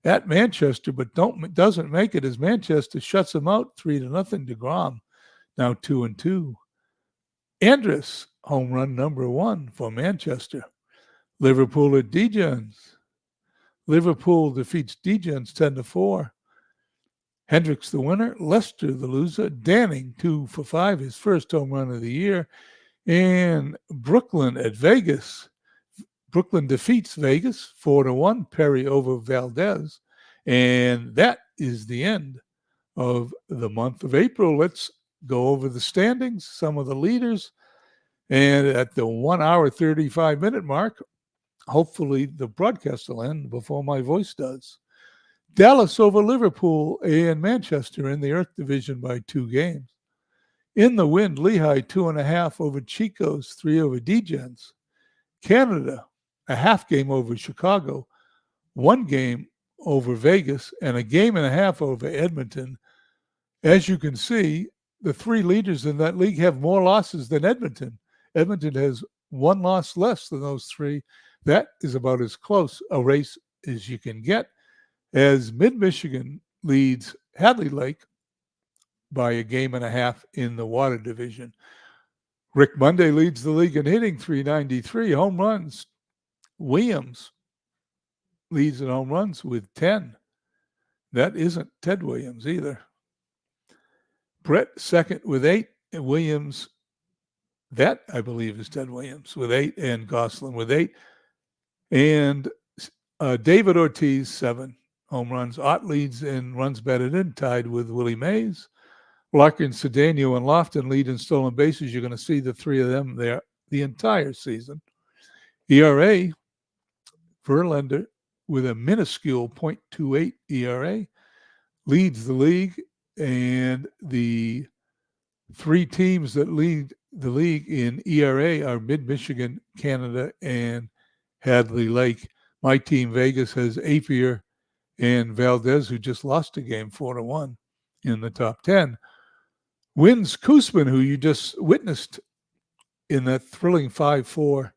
at Manchester, but doesn't make it as Manchester shuts them out 3-0. DeGrom now 2-2. Andrus home run number 1 for Manchester. Liverpool at Degens. Liverpool defeats Degens 10-4. Hendricks the winner, Lester the loser, Danning 2 for 5, his first home run of the year. And Brooklyn at Vegas. Brooklyn defeats Vegas 4-1, Perry over Valdez. And that is the end of the month of April. Let's go over the standings, some of the leaders. And at the 1 hour, 35-minute mark, hopefully the broadcast will end before my voice does. Dallas over Liverpool and Manchester in the Earth Division by 2 games. In the Wind, Lehigh 2.5 over Chico's, 3 over Degens. Canada, a half game over Chicago, 1 game over Vegas, and a game and a half over Edmonton. As you can see, the 3 leaders in that league have more losses than Edmonton. Edmonton has 1 loss less than those 3. That is about as close a race as you can get, as Mid-Michigan leads Hadley Lake by a game and a half in the Water Division. Rick Monday leads the league in hitting, 393 home runs. Williams leads in home runs with 10. That isn't Ted Williams either. Brett second with 8, and Williams, that I believe is Ted Williams with 8, and Gosselin with 8. And David Ortiz, 7 home runs. Ott leads in runs batted in, tied with Willie Mays. Larkin, Cedeno, and Lofton lead in stolen bases. You're going to see the 3 of them there the entire season. ERA, Verlander with a minuscule .28 ERA leads the league, and the 3 teams that lead the league in ERA are Mid-Michigan, Canada, and Hadley Lake. My team, Vegas, has Apier and Valdez, who just lost a game 4-1 in the top 10. Wins Koosman, who you just witnessed in that thrilling 5-4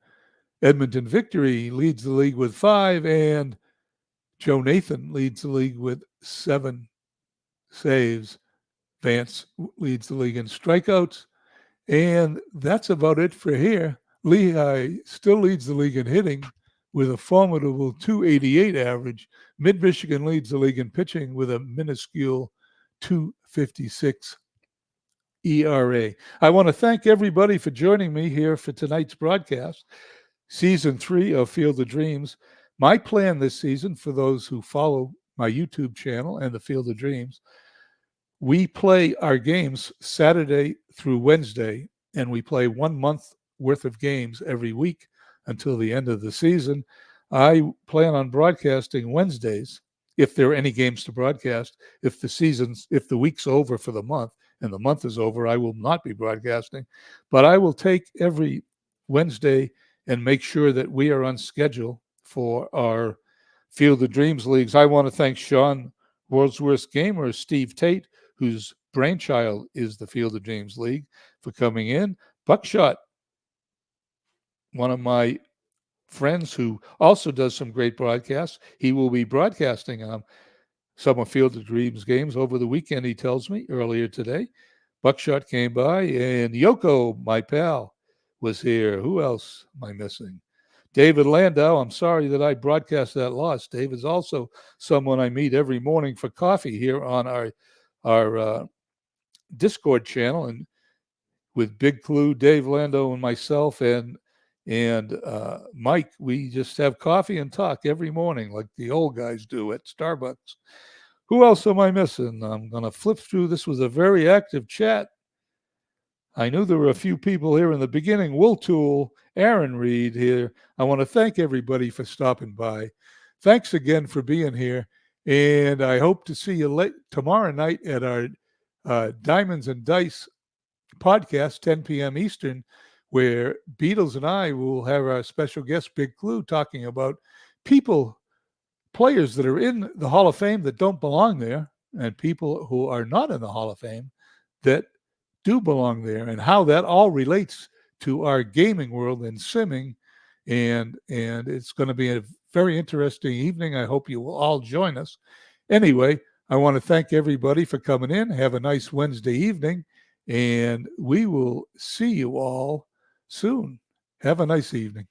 Edmonton victory, leads the league with 5, and Joe Nathan leads the league with 7 saves. Vance leads the league in strikeouts, and that's about it for here. Lehigh still leads the league in hitting with a formidable .288 average. Mid-Michigan leads the league in pitching with a minuscule .256 ERA. I want to thank everybody for joining me here for tonight's broadcast, Season 3 of Field of Dreams. My plan this season, for those who follow my YouTube channel and the Field of Dreams, we play our games Saturday through Wednesday, and we play 1 month worth of games every week until the end of the season. I plan on broadcasting Wednesdays, if there are any games to broadcast. If the week's over for the month and the month is over, I will not be broadcasting. But I will take every Wednesday and make sure that we are on schedule for our Field of Dreams leagues. I want to thank Sean, World's Worst Gamer, Steve Tate, whose brainchild is the Field of Dreams League, for coming in. Buckshot, one of my friends who also does some great broadcasts. He will be broadcasting some of Field of Dreams games over the weekend, he tells me, earlier today. Buckshot came by, and Yoko, my pal, was here. Who else am I missing? David Landau. I'm sorry that I broadcast that loss. David's also someone I meet every morning for coffee here on our Discord channel, and with Big Clue, Dave Landau, and myself, and Mike, we just have coffee and talk every morning like the old guys do at Starbucks. Who else am I missing? I'm going to flip through. This was a very active chat. I knew there were a few people here in the beginning. Will Tool, Aaron Reed here. I want to thank everybody for stopping by. Thanks again for being here. And I hope to see you tomorrow night at our Diamonds and Dice podcast, 10 p.m. Eastern, where Beatles and I will have our special guest, Big Clue, talking about players that are in the Hall of Fame that don't belong there. and people who are not in the Hall of Fame that do belong there, and how that all relates to our gaming world and simming. And it's going to be a very interesting evening. I hope you will all join us. Anyway, I want to thank everybody for coming in. Have a nice Wednesday evening, and we will see you all soon. Have a nice evening.